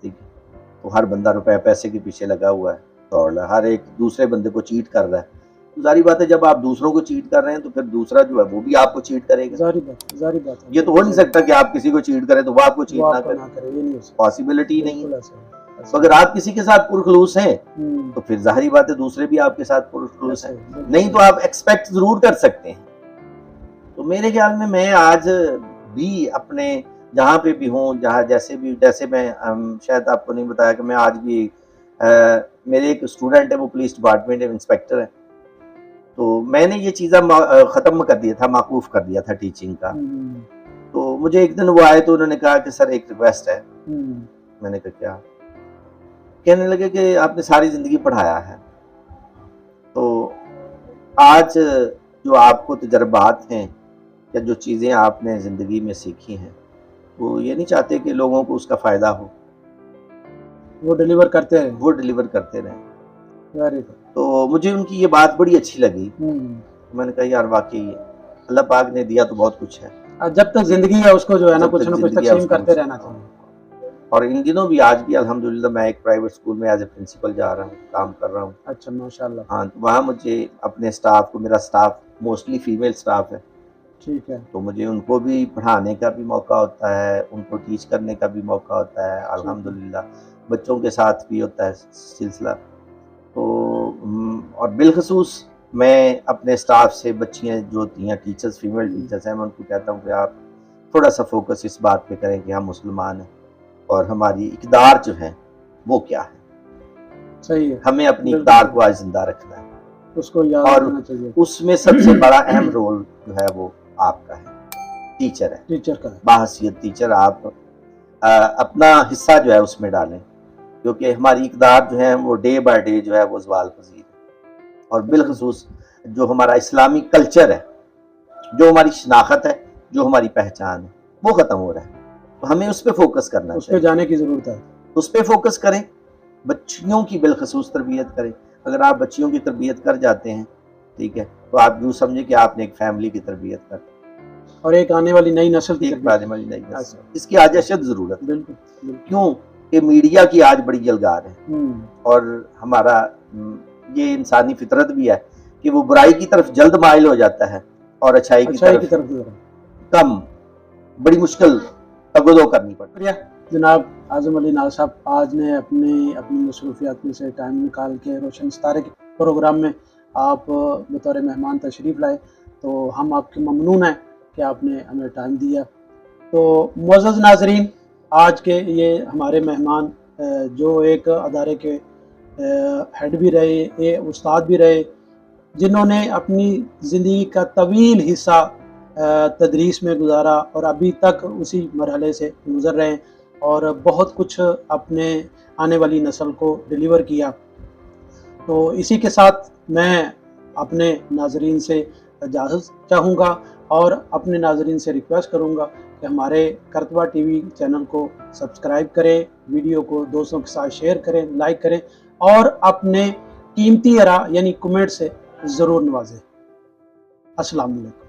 ठीक है, तो हर बंदा रुपए पैसे के पीछे लगा हुआ है, दौड़ रहा है, हर एक दूसरे बंदे को चीट कर रहा है। तो जारी बात है जब आप दूसरों को चीट कर रहे हैं तो फिर दूसरा जो है वो भी आपको चीट करेगा। जारी बात है। ये तो हो नहीं सकता कि आप किसी को चीट करें तो वो आपको चीट ना करे, ये नहीं हो सकता, पॉसिबिलिटी नहीं है। है। तो अगर आप किसी के साथ पुरखलूस हैं तो फिर जाहिर बात है दूसरे भी आपके साथ पुरखलूस हैं, नहीं तो आप एक्सपेक्ट जरूर कर सकते हैं। तो मेरे ख्याल में मैं आज भी अपने जहाँ पे भी हूँ, जहाँ जैसे मैं शायद आपको नहीं बताया कि मैं आज भी मेरे एक स्टूडेंट है वो पुलिस डिपार्टमेंट में इंस्पेक्टर है, तो मैंने ये चीज़ें ख़त्म कर दिया था, माकूफ कर दिया था टीचिंग का। तो मुझे एक दिन वो आए तो उन्होंने कहा कि सर एक रिक्वेस्ट है। मैंने कहा क्या? कहने लगे कि आपने सारी ज़िंदगी पढ़ाया है, तो आज जो आपको तजर्बात हैं या जो चीज़ें आपने ज़िंदगी में सीखी हैं, वो ये नहीं चाहते कि लोगों को उसका फ़ायदा हो, वो डिलीवर करते हैं, वो डिलीवर करते रहें। Very good. तो मुझे उनकी ये बात बड़ी अच्छी लगी। मैंने कहा यार वाकई अल्लाह पाक ने दिया तो बहुत कुछ है, जब तक जिंदगी है उसको जो है ना कुछ तकसीम करते रहना चाहिए। और इन दिनों भी आज भी अल्हम्दुलिल्लाह मैं एक प्राइवेट स्कूल में एज ए प्रिंसिपल जा रहा हूँ, काम कर रहा हूँ। अच्छा, माशाल्लाह। हाँ, तो वहाँ मुझे अपने स्टाफ को, मेरा स्टाफ मोस्टली फीमेल स्टाफ है, ठीक है, तो मुझे उनको भी पढ़ाने का भी मौका होता है, उनको टीच करने का भी मौका होता है, अल्हम्दुलिल्लाह बच्चों के साथ भी होता है सिलसिला। तो और बिलखसूस मैं अपने स्टाफ से बच्चियाँ जो होती हैं टीचर्स, फीमेल टीचर्स हैं, मैं उनको कहता हूँ कि आप थोड़ा सा फोकस इस बात पे करें कि हम मुसलमान हैं और हमारी इक़दार जो है वो क्या है। सही है, हमें अपनी इक़दार को आज जिंदा रखना है, उसको याद रखना चाहिए। उसमें सबसे बड़ा अहम रोल जो है वो आपका है, टीचर है, टीचर का है। बाहसियत टीचर आप अपना हिस्सा जो है उसमें डालें, क्योंकि हमारी इक़दार जो है वो डे बाय डे जो है वो ज़वाल पज़ीर है। और बिलखसूस जो हमारा इस्लामी कल्चर है, जो हमारी शनाख्त है, जो हमारी पहचान है, वो ख़त्म हो रहा है, तो हमें उस पर फोकस करना चाहिए, उस पर जाने की ज़रूरत है, उस पर फोकस करें, बच्चियों की बिलखसूस तरबियत करें। अगर आप बच्चियों की तरबियत कर जाते हैं, ठीक है, तो आप यूँ समझे कि आपने एक फैमिली की तरबियत कर, और एक आने वाली नई नस्ल की आने वाली नई नस्ल, इसकी आज अशद ज़रूरत है। बिल्कुल। क्यों कि मीडिया की आज बड़ी जलगार है, और हमारा ये इंसानी फितरत भी है कि वो बुराई की तरफ जल्द माइल हो जाता है और अच्छाई की तरफ कम, बड़ी मुश्किल तगदो करनी पड़ती है। जनाब आज़म अली नाल साहब आज ने अपनी मसरूफियात में से टाइम निकाल के रोशन सितारे के प्रोग्राम में आप बतौर मेहमान तशरीफ़ लाए, तो हम आपके ममनून हैं कि आपने हमें टाइम दिया। तो मुअज़्ज़ज़ नाज़रीन, आज के ये हमारे मेहमान जो एक अदारे के हेड भी रहे, उस्ताद भी रहे, जिन्होंने अपनी ज़िंदगी का तवील हिस्सा तदरीस में गुजारा और अभी तक उसी मरहले से गुज़र रहे हैं और बहुत कुछ अपने आने वाली नस्ल को डिलीवर किया। तो इसी के साथ मैं अपने नाज़रीन से इजाज़त चाहूँगा और अपने नाज़रीन से रिक्वेस्ट करूँगा कि हमारे करतबा टीवी चैनल को सब्सक्राइब करें, वीडियो को दोस्तों के साथ शेयर करें, लाइक करें और अपने कीमती आरा यानी कमेंट से ज़रूर नवाजें। अस्सलाम वालेकुम।